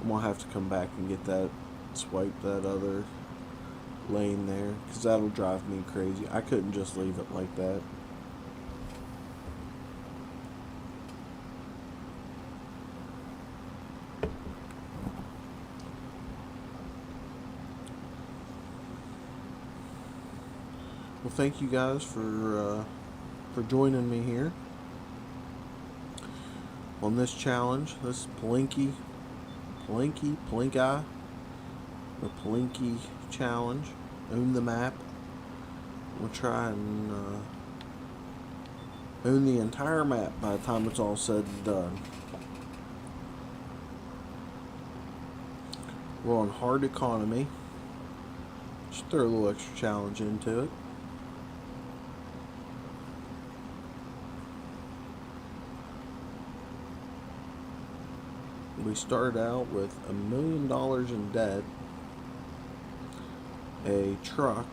I'm gonna have to come back and get that, swipe that other lane there, because that'll drive me crazy. I couldn't just leave it like that. Well, thank you guys for joining me here on this challenge. This is Polanki, the Polanki challenge. Own the map. We'll try and own the entire map by the time it's all said and done. We're on hard economy. Just throw a little extra challenge into it. We started out with $1 million in debt, a truck,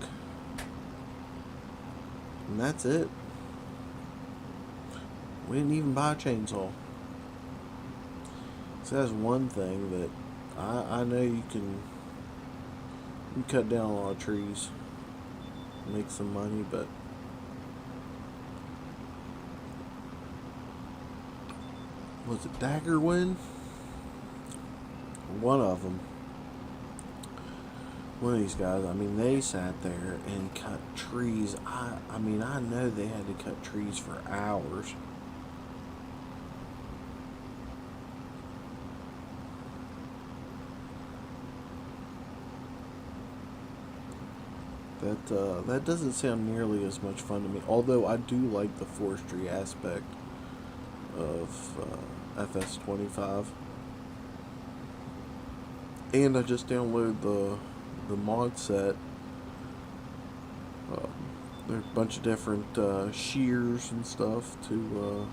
and that's it. We didn't even buy a chainsaw. So that's one thing that I know you can cut down a lot of trees, make some money, but was it Dagger win? One of them. One of these guys, I mean, they sat there and cut trees. I mean, I know they had to cut trees for hours. That doesn't sound nearly as much fun to me. Although I do like the forestry aspect of FS25. And I just downloaded the mod set. There are a bunch of different shears and stuff to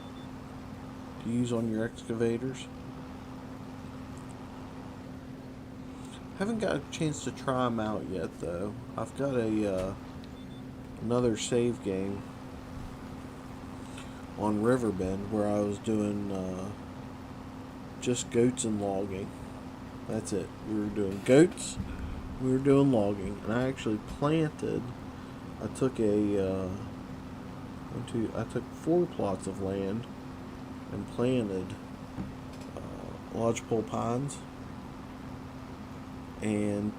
use on your excavators. Haven't got a chance to try them out yet, though. I've got another save game on Riverbend where I was doing just goats and logging. That's it. We were doing goats, we were doing logging, and I actually planted. I took I took 4 plots of land and planted lodgepole pines, and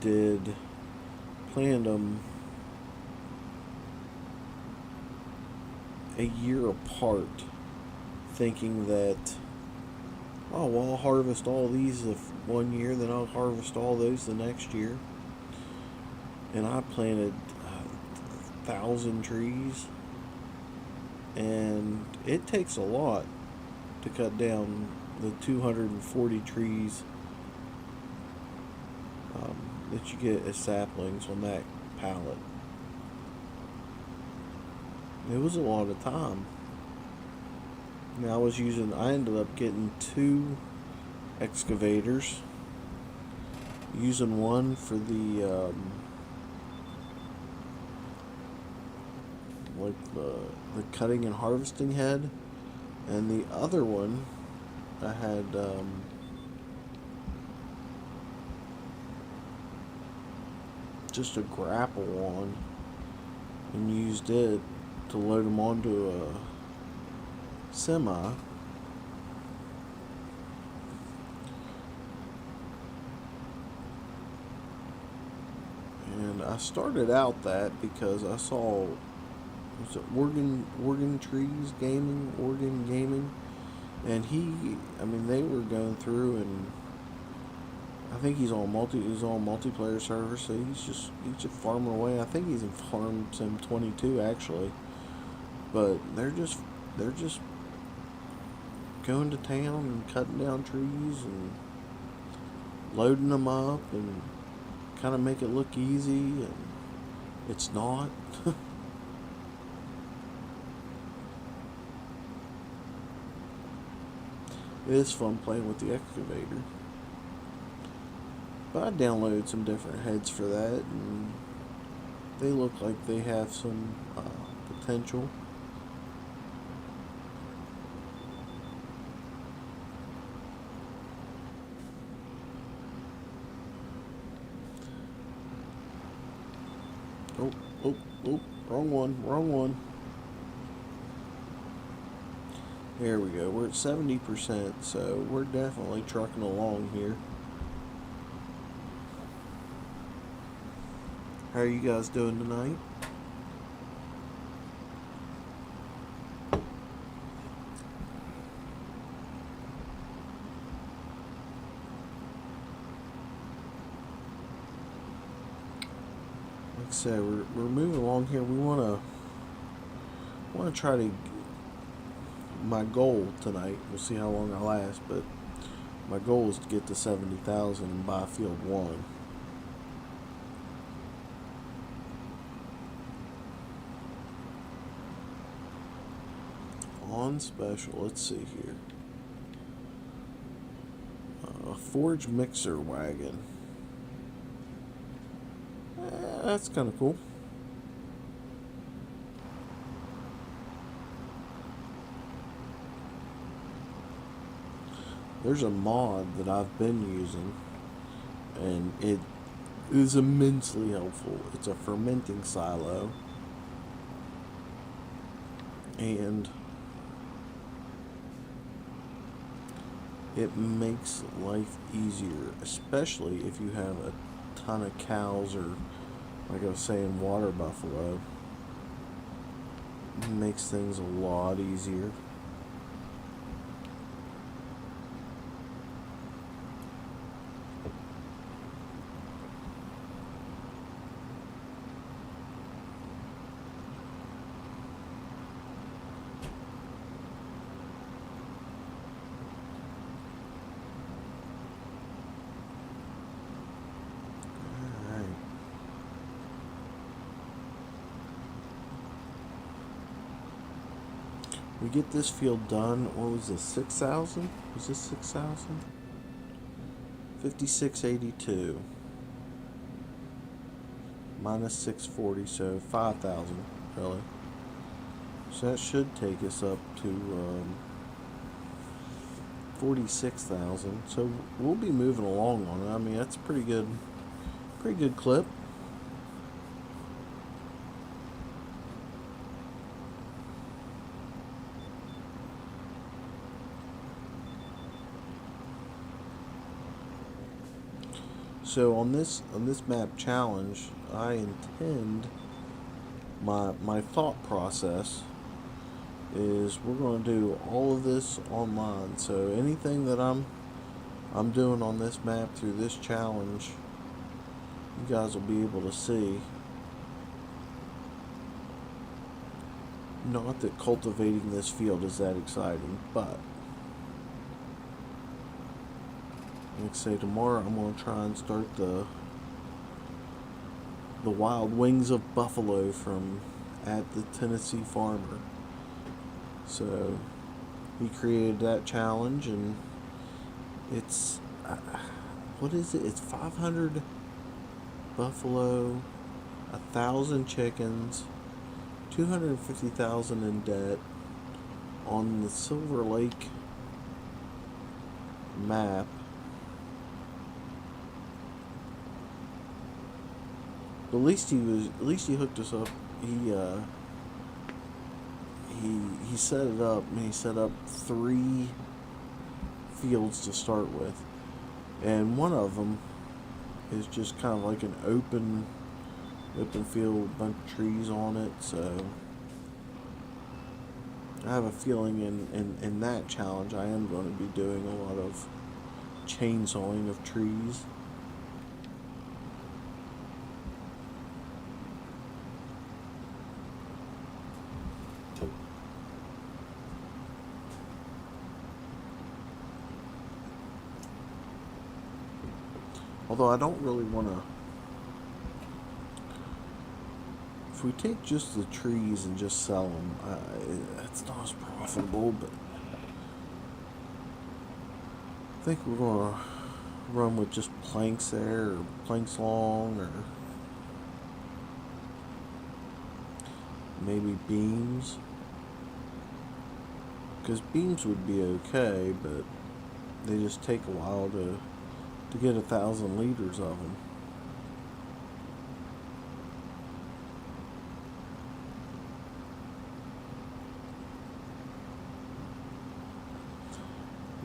planted them a year apart, thinking that, oh, well, I'll harvest all these one year, then I'll harvest all those the next year. And I planted 1,000 trees, and it takes a lot to cut down the 240 trees that you get as saplings on that pallet. It was a lot of time. Now I ended up getting 2 excavators, using one for the the cutting and harvesting head, and the other one I had just a grapple on, and used it to load them onto a semi. And I started out that because I saw, was it Oregon Trees Gaming, Oregon Gaming, and they were going through, and I think he's on multiplayer servers, so he's just farming away. I think he's in Farm Sim 22 actually, but they're just going to town and cutting down trees and loading them up and kind of make it look easy, and it's not. It is fun playing with the excavator. But I downloaded some different heads for that, and they look like they have some potential. Oh, wrong one. There we go. We're at 70%, so we're definitely trucking along here. How are you guys doing tonight? Like I said, we're moving along here. We want to try to. My goal tonight, we'll see how long I last, but my goal is to get to 70,000 and buy field 1. on special. Let's see here. A forage mixer wagon. That's kind of cool. There's a mod that I've been using, and it is immensely helpful. It's a fermenting silo, and it makes life easier, especially if you have a ton of cows or, like I was saying, water buffalo. It makes things a lot easier. We get this field done. What was this? 6,000? Was this 6,000? 5682 minus 640, so 5,000 really. So that should take us up to 46,000. So we'll be moving along on it. I mean, that's a pretty good clip. So on this map challenge, I intend my thought process is we're going to do all of this online. So anything that I'm doing on this map through this challenge, you guys will be able to see. Not that cultivating this field is that exciting, but like I say, tomorrow I'm going to try and start the Wild Wings of Buffalo from at the Tennessee Farmer. So he created that challenge, and it's what is it? It's 500 buffalo, 1,000 chickens, 250,000 in debt on the Silver Lake map. But at least he hooked us up. He set it up, and he set up 3 fields to start with, and one of them is just kind of like an open field with a bunch of trees on it. So I have a feeling in that challenge I am going to be doing a lot of chainsawing of trees. Although I don't really want to. If we take just the trees and just sell them, it's not as profitable. But I think we're going to run with just planks there, or planks long, or maybe beams. Because beams would be okay, but they just take a while to get 1,000 liters of them.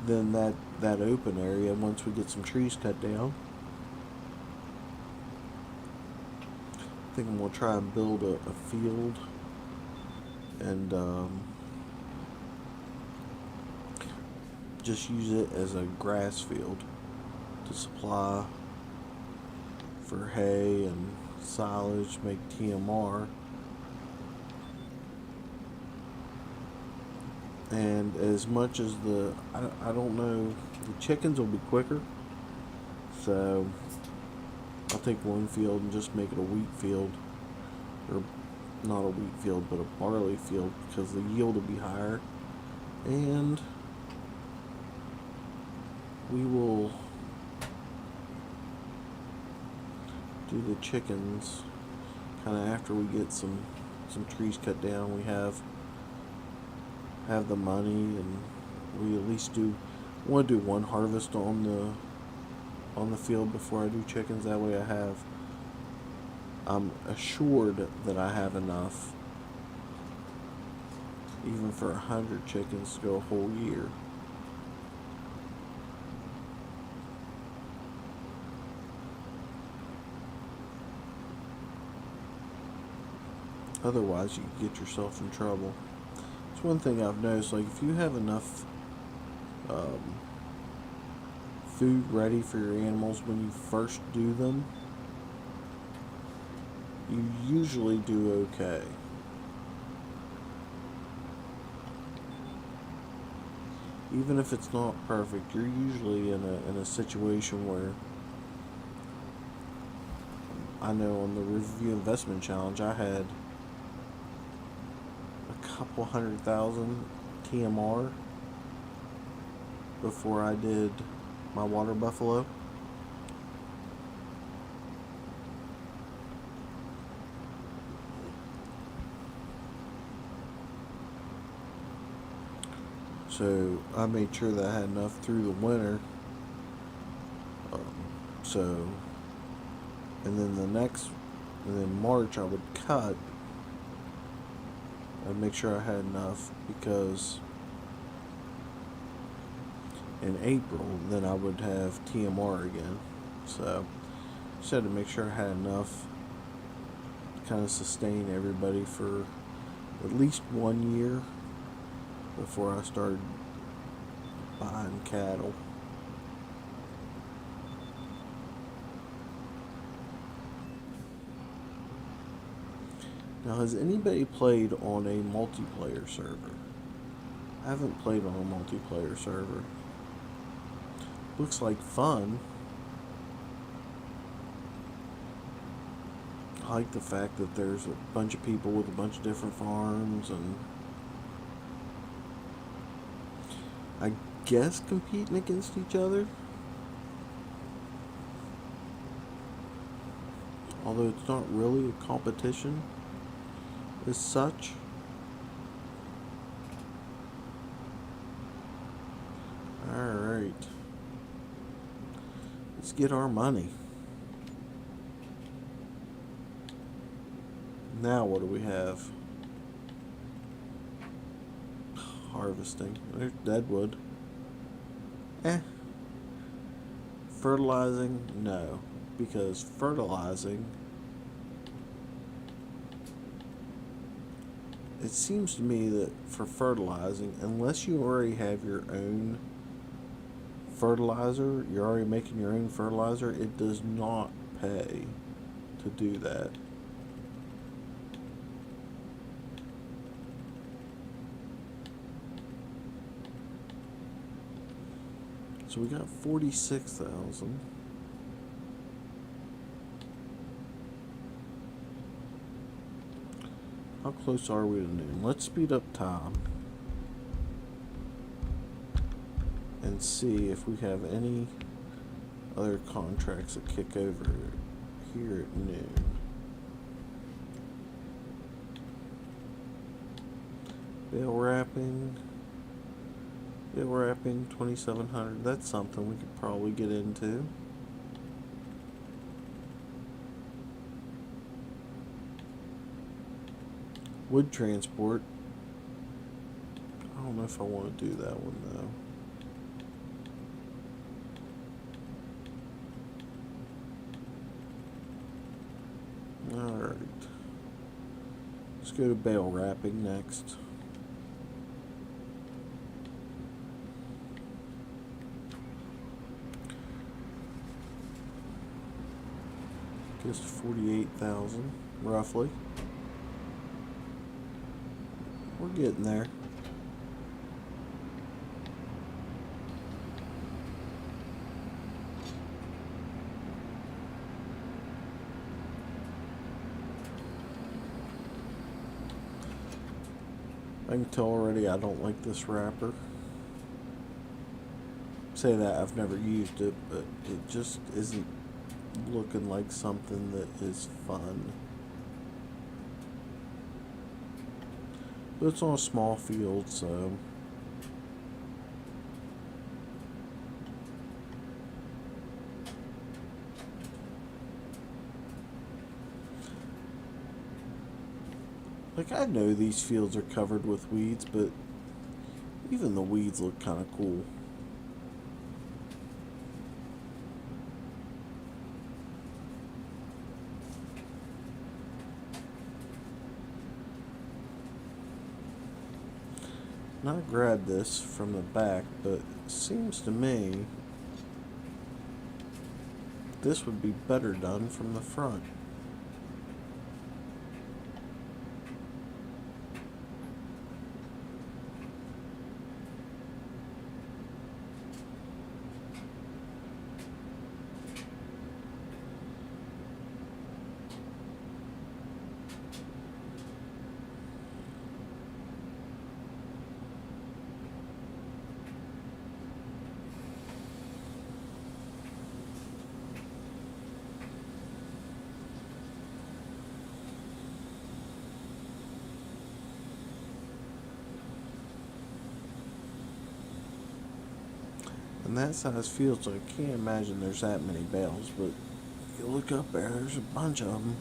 Then that open area, once we get some trees cut down, I think I'm going to try and build a field and just use it as a grass field to supply for hay and silage, make TMR. And as much as I don't know, the chickens will be quicker, so I'll take one field and just make it a wheat field, or not a wheat field, but a barley field, because the yield will be higher. And we will do the chickens kind of after we get some trees cut down. We have the money, and we at least want to do one harvest on the field before I do chickens. That way I'm assured that I have enough even for 100 chickens to go a whole year. Otherwise, you can get yourself in trouble. It's one thing I've noticed, like if you have enough food ready for your animals when you first do them, you usually do okay. Even if it's not perfect, you're usually in a situation where, I know on the Review Investment Challenge, I had a couple 100,000 TMR before I did my water buffalo. So I made sure that I had enough through the winter. And then March I would cut. I'd make sure I had enough, because in April then I would have TMR again. So just had to make sure I had enough to kind of sustain everybody for at least 1 year before I started buying cattle. Now, has anybody played on a multiplayer server? I haven't played on a multiplayer server. Looks like fun. I like the fact that there's a bunch of people with a bunch of different farms, and I guess competing against each other. Although it's not really a competition as such. Alright. Let's get our money. Now what do we have? Harvesting. There's deadwood. Fertilizing? No. Because fertilizing, it seems to me that for fertilizing, unless you already have your own fertilizer, you're already making your own fertilizer, it does not pay to do that. So we got 46,000. How close are we to noon? Let's speed up time and see if we have any other contracts that kick over here at noon. Bale wrapping. Bale wrapping, 2,700. That's something we could probably get into. Wood transport. I don't know if I want to do that one though. Alright. Let's go to bale wrapping next. Just 48,000, roughly. We're getting there. I can tell already I don't like this wrapper. Say that, I've never used it, but it just isn't looking like something that is fun. But it's on a small field, so like, I know these fields are covered with weeds, but even the weeds look kind of cool. And I grabbed this from the back, but it seems to me this would be better done from the front. And that size field, so I can't imagine there's that many bales, but you look up there, there's a bunch of them.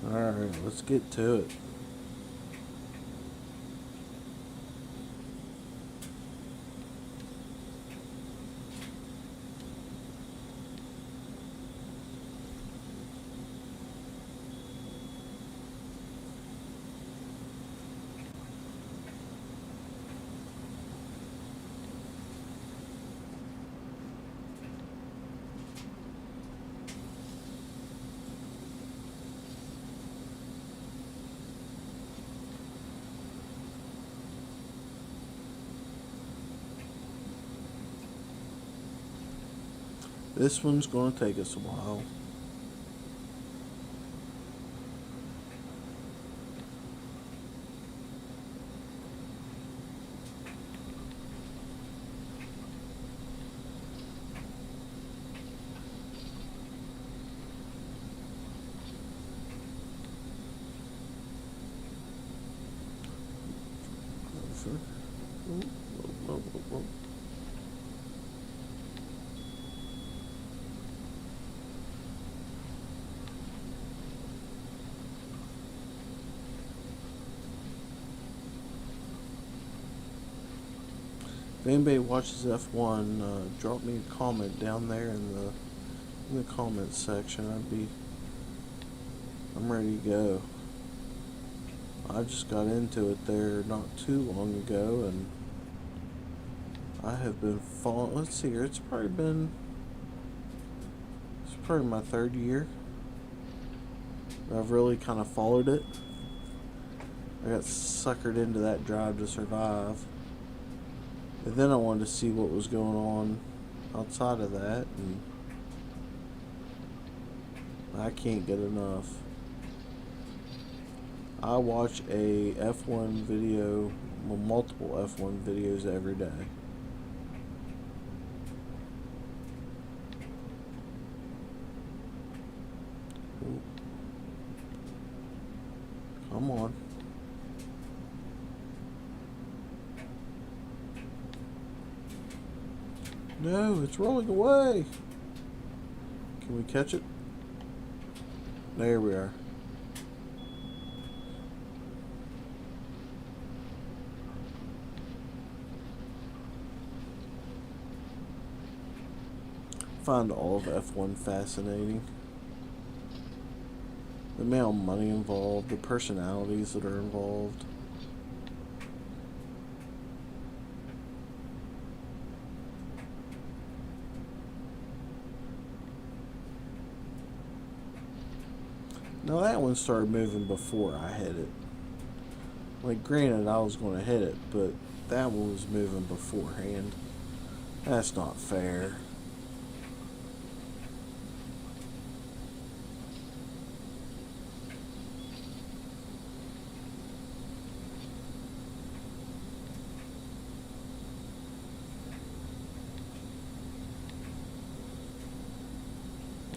Alright, let's get to it. This one's going to take us a while. If anybody watches F1, drop me a comment down there in the comments section. I'm ready to go. I just got into it there not too long ago, and I have been following. Let's see here. It's probably my third year. I've really kind of followed it. I got suckered into that Drive to Survive. And then I wanted to see what was going on outside of that, and I can't get enough. I watch a F1 video, well, multiple F1 videos every day. Ooh. Come on. No, it's rolling away. Can we catch it? There we are. Find all of F1 fascinating. The amount of money involved, the personalities that are involved. Now that one started moving before I hit it. Like, granted, I was going to hit it, but that one was moving beforehand. That's not fair.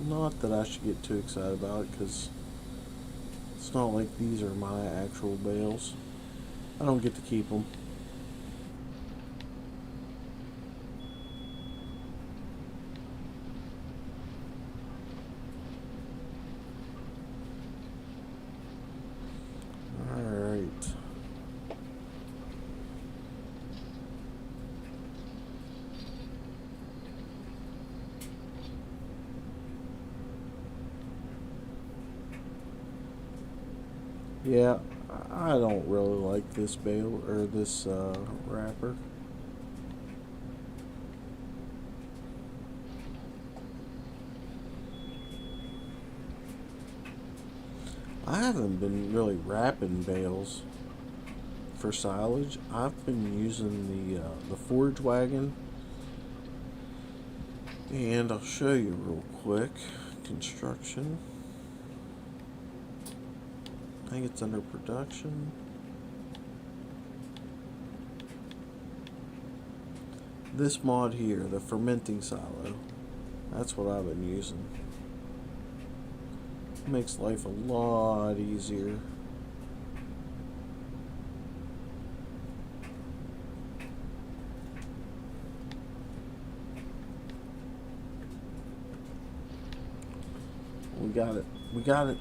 Not that I should get too excited about it, because it's not like these are my actual bales. I don't get to keep them. Alright. Yeah, I don't really like this bale, or this wrapper. I haven't been really wrapping bales for silage. I've been using the forage wagon, and I'll show you real quick. Construction. I think it's under production. This mod here, the fermenting silo, that's what I've been using. It makes life a lot easier. We got it. We got it.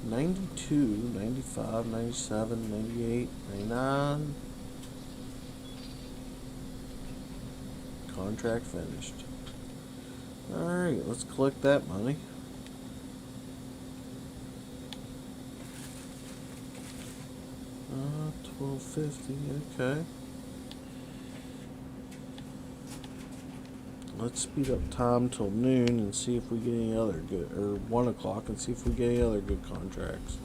'92, '95, '97, '98, '99. Contract finished. Alright, let's collect that money. $12.50, okay. Let's speed up time till noon and see if we get any other good, or 1 o'clock, and see if we get any other good contracts.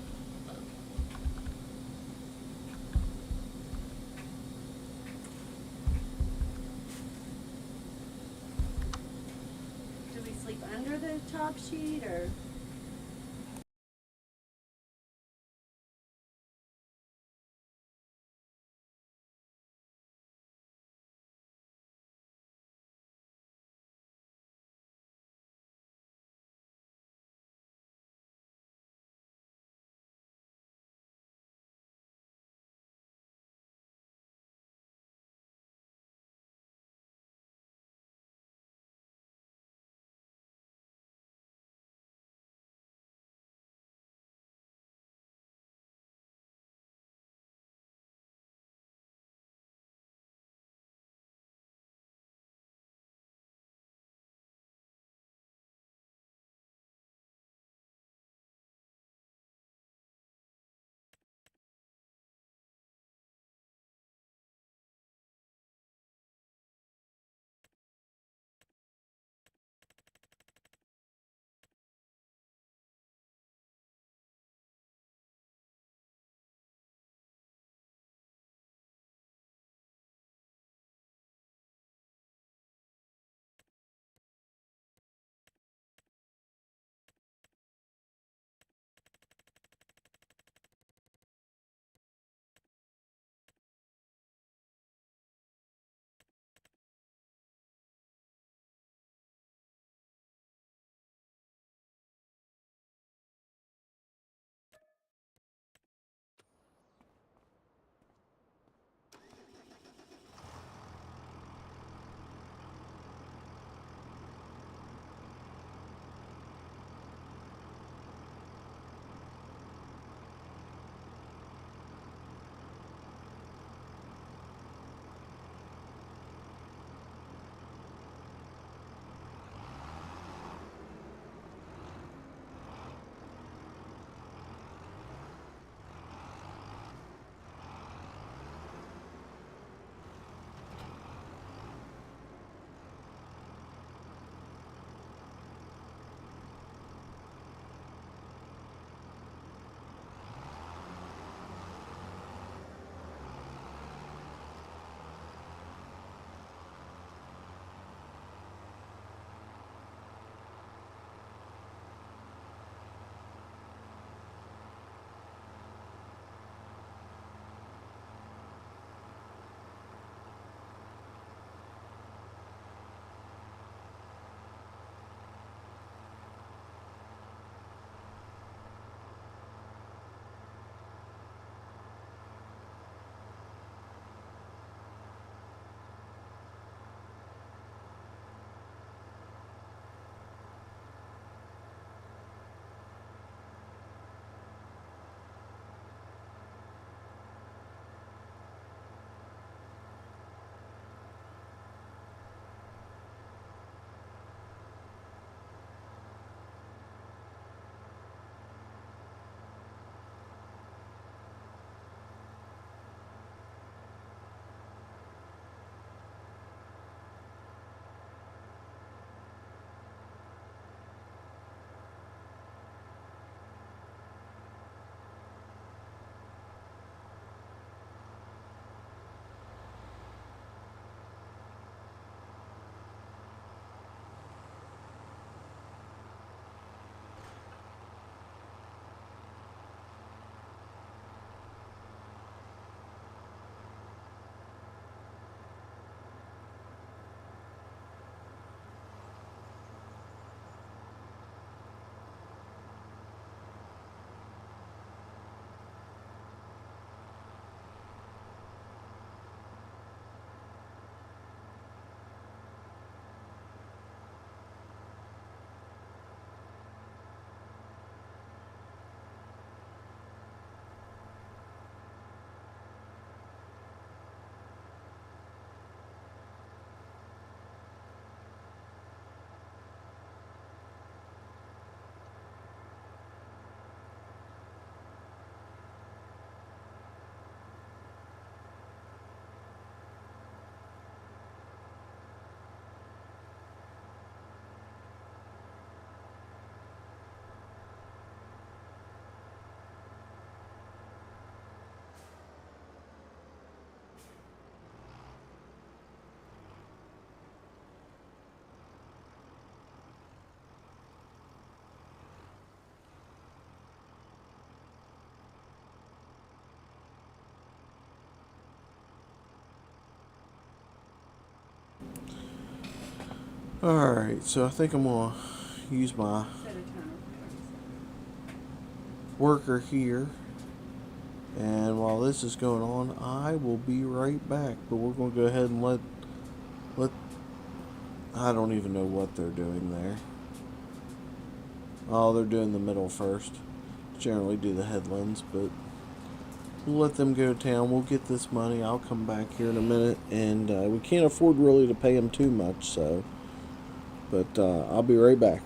Do we sleep under the top sheet or? Alright, so I think I'm going to use my Set a timer for worker here. And while this is going on, I will be right back. But we're going to go ahead and let I don't even know what they're doing there. Oh, they're doing the middle first. Generally do the headlands, but we'll let them go to town. We'll get this money. I'll come back here in a minute, and we can't afford really to pay them too much, so. But I'll be right back.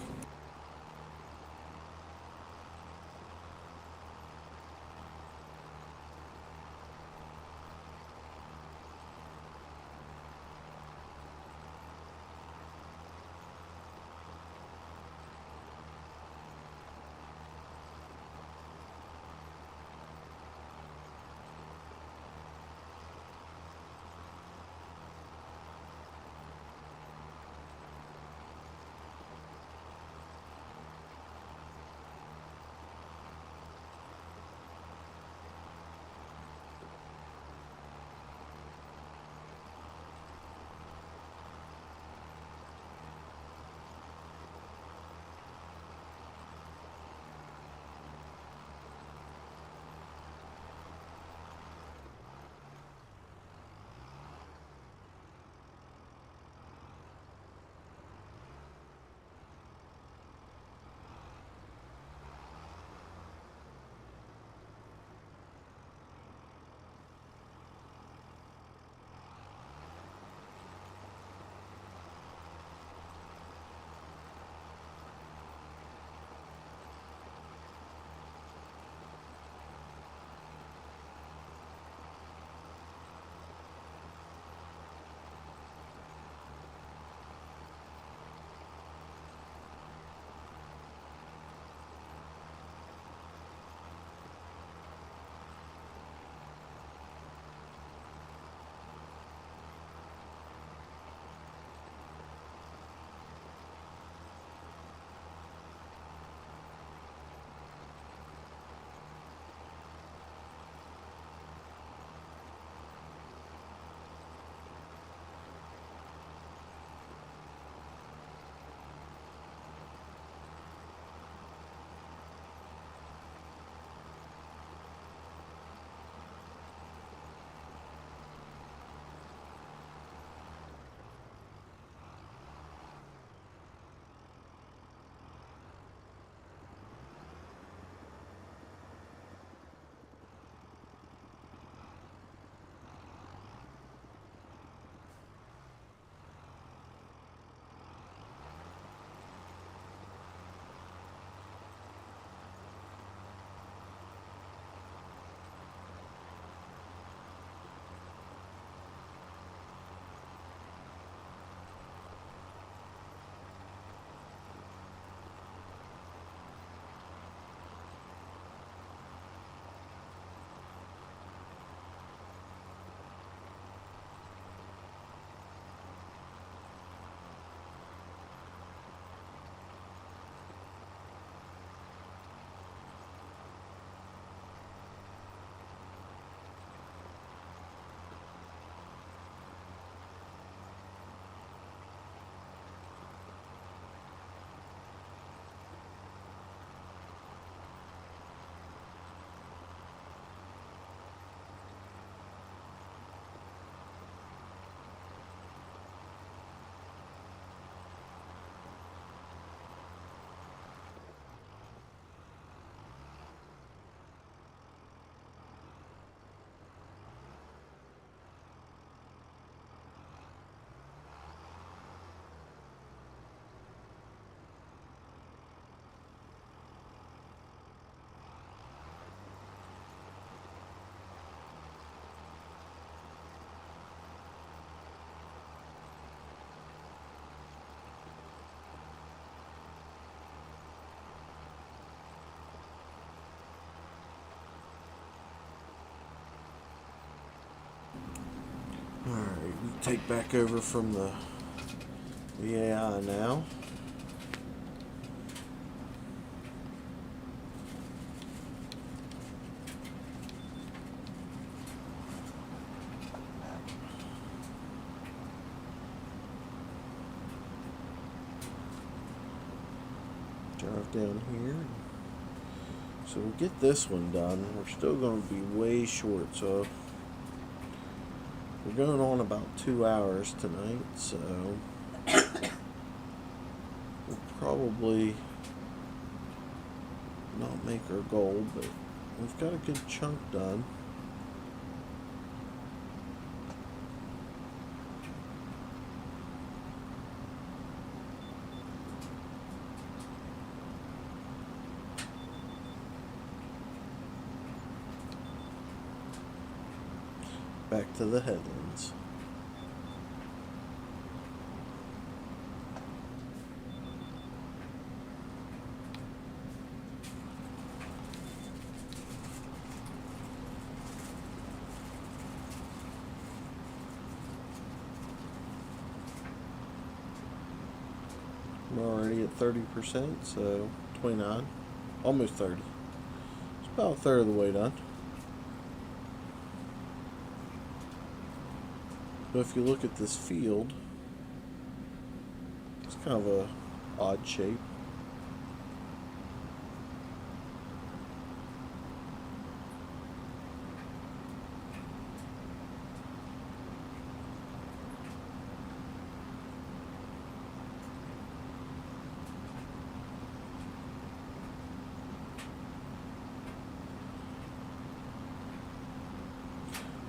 Alright, we take back over from the AI now. Drive down here. So we'll get this one done. We're still going to be way short, so we're going on about 2 hours tonight, so we'll probably not make our goal, but we've got a good chunk done. Back to the headlands. We're already at 30%, so 29, almost 30. It's about a third of the way done. But if you look at this field, it's kind of a odd shape.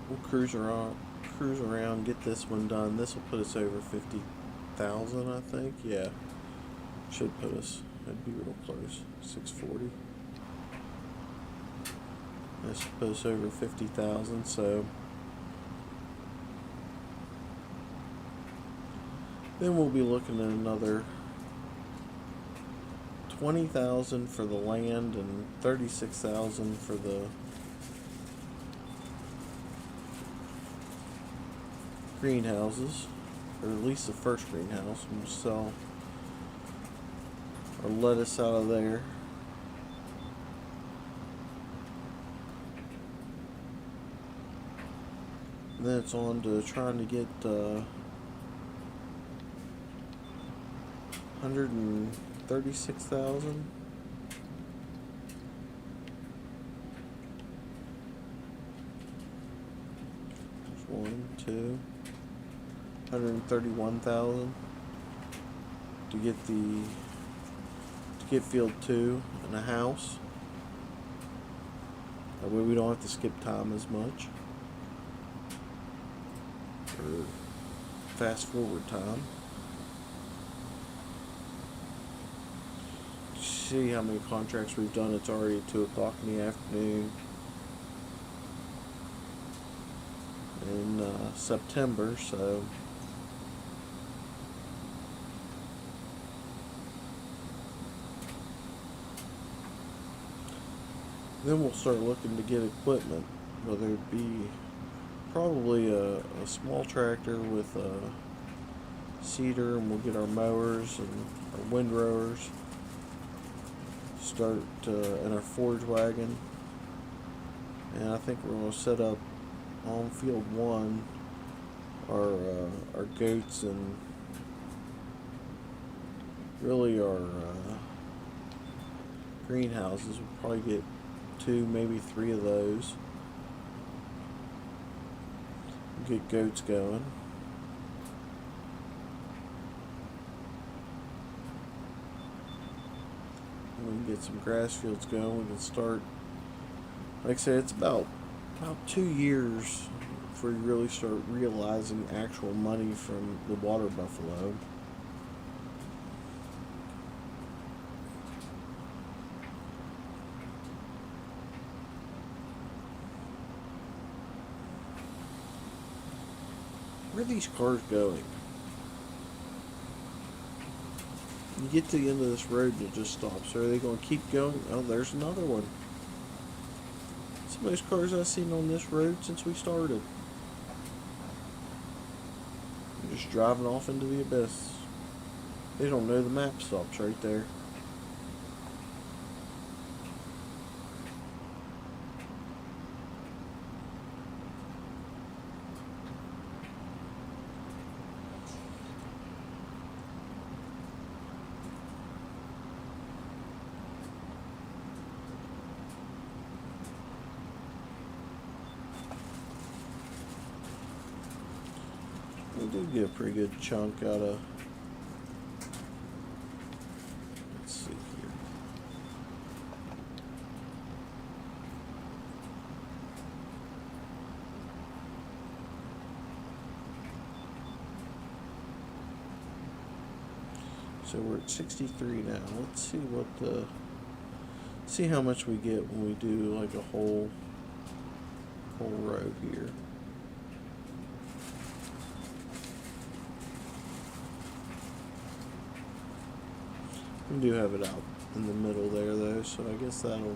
We'll cruise around, get this one done. This will put us over 50,000, I think. Yeah, should put us. That'd be real close. 640. This will put us over 50,000. So then we'll be looking at another 20,000 for the land and 36,000 for the greenhouses, or at least the first greenhouse. We'll sell our lettuce out of there. And then it's on to trying to get 136,000. There's 1, 2. 131,000 to get field 2 and a house. That way we don't have to skip time as much or fast forward time. See how many contracts we've done. It's already 2 o'clock in the afternoon in September, so then we'll start looking to get equipment, whether it be probably a small tractor with a seeder, and we'll get our mowers and our windrowers, start in our forage wagon, and I think we're going to set up on field 1 our goats and really our greenhouses. We'll probably get 2, maybe 3 of those. Get goats going. And we can get some grass fields going. We can start, like I said, it's about 2 years before you really start realizing actual money from the water buffalo. Where are these cars going? You get to the end of this road and it just stops. Are they going to keep going? Oh, there's another one. It's the most cars I've seen on this road since we started. They're just driving off into the abyss. They don't know the map stops right there. did get a pretty good chunk out of. Let's see here. So we're at 63 now. Let's see what the. See how much we get when we do like a whole row here. We do have it out in the middle there though, so I guess that'll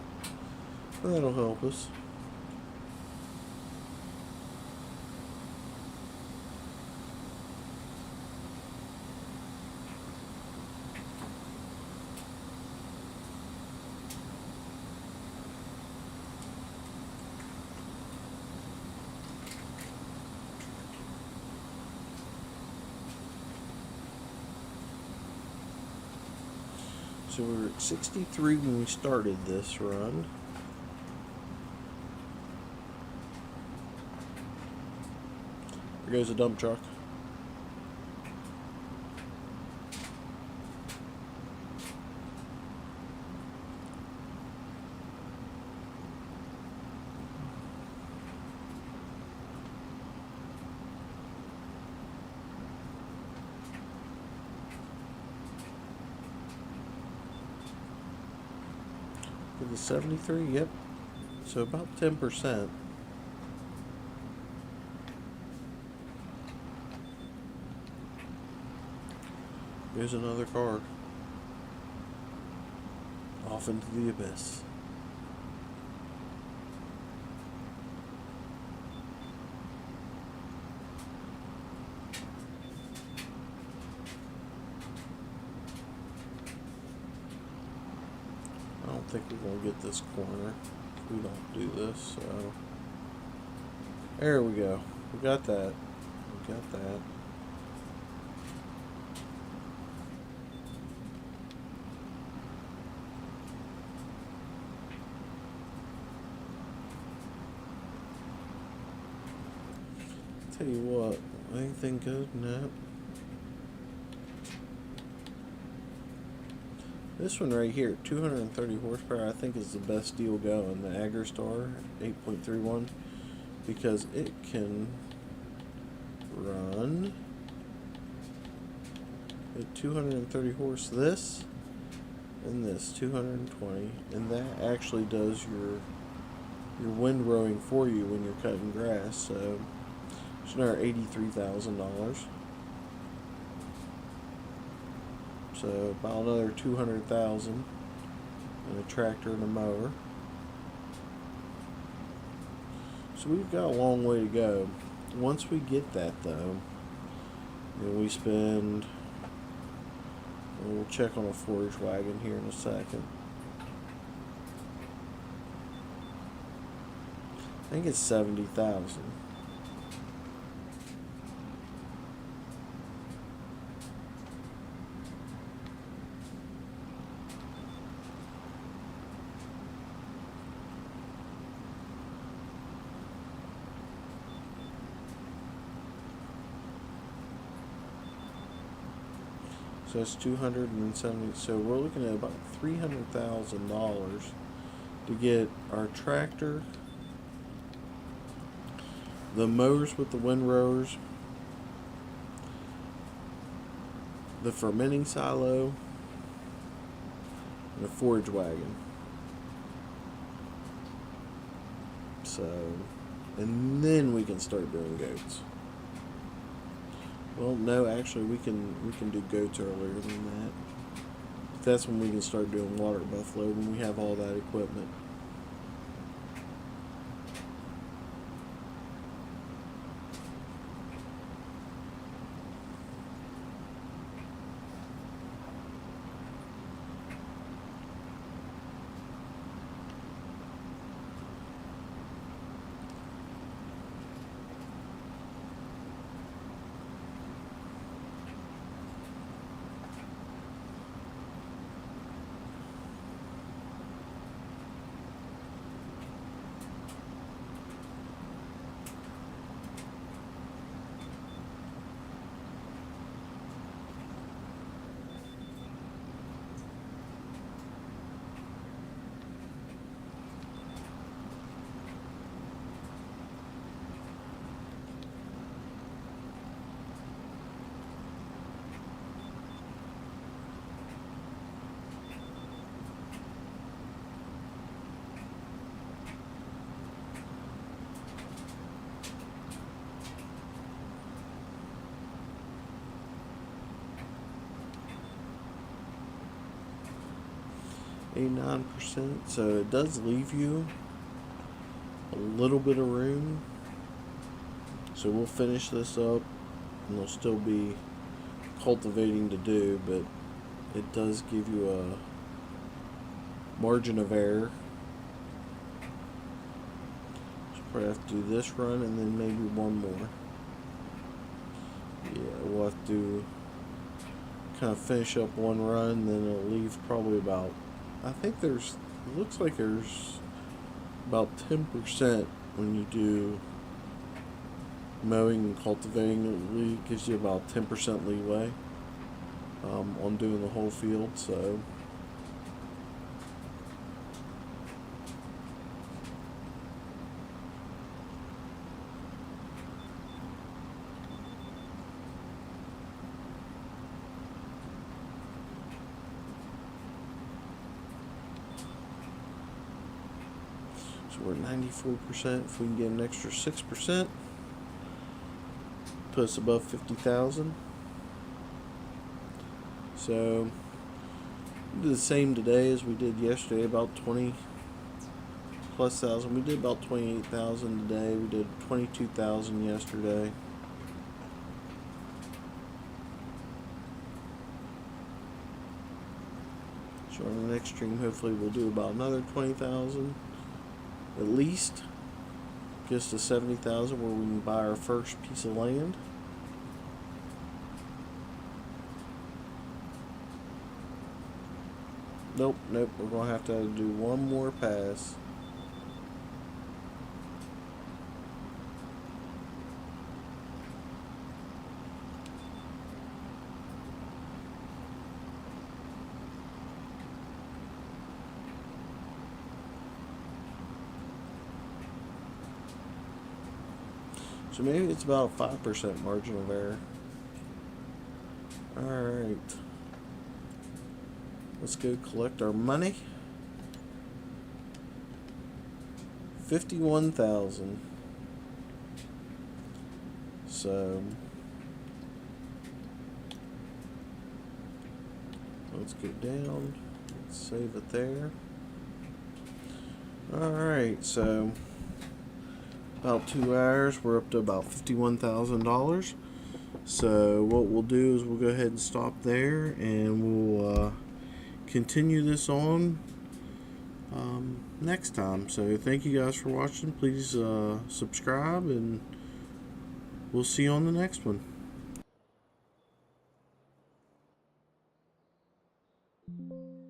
help us. So we were at 63 when we started this run. There goes a dump truck. The 73, yep. So about 10%. There's another car. Off into the abyss. I don't think we're going to get this corner if we don't do this, so. There we go. We got that. We got that. Tell you what, anything good? No. This one right here, 230 horsepower, I think is the best deal going. The AgriStar 8.31, because it can run at 230 horse this and this 220, and that actually does your windrowing for you when you're cutting grass. So it's another $83,000. So about another $200,000 in a tractor and a mower. So we've got a long way to go. Once we get that though, then we spend. We'll check on a forage wagon here in a second. I think it's 70,000. So it's 270. So we're looking at about $300,000 to get our tractor, the mowers with the windrowers, the fermenting silo, and a forage wagon. So, and then we can start doing goats. Well, no, actually, we can do goats earlier than that. That's when we can start doing water buffalo, when we have all that equipment. 89%. So it does leave you a little bit of room. So we'll finish this up, and there'll still be cultivating to do, but it does give you a margin of error. So probably have to do this run and then maybe one more. Yeah, we'll have to kind of finish up one run, then it'll leave probably about, I think it looks like there's about 10% when you do mowing and cultivating. It gives you about 10% leeway on doing the whole field. So we're at 94%. If we can get an extra 6%, put us above 50,000. So we did the same today as we did yesterday, about 20 plus thousand. We did about 28,000 today. We did 22,000 yesterday. So on the next stream, hopefully we'll do about another 20,000 at least. Just to 70,000 where we can buy our first piece of land. Nope, we're going to have to do one more pass. So maybe it's about a 5% margin of error. Alright. Let's go collect our money. 51,000. So let's go down. Let's save it there. Alright, so about 2 hours, we're up to about $51,000. So what we'll do is we'll go ahead and stop there, and we'll continue this on next time. So thank you guys for watching. Please subscribe, and we'll see you on the next one.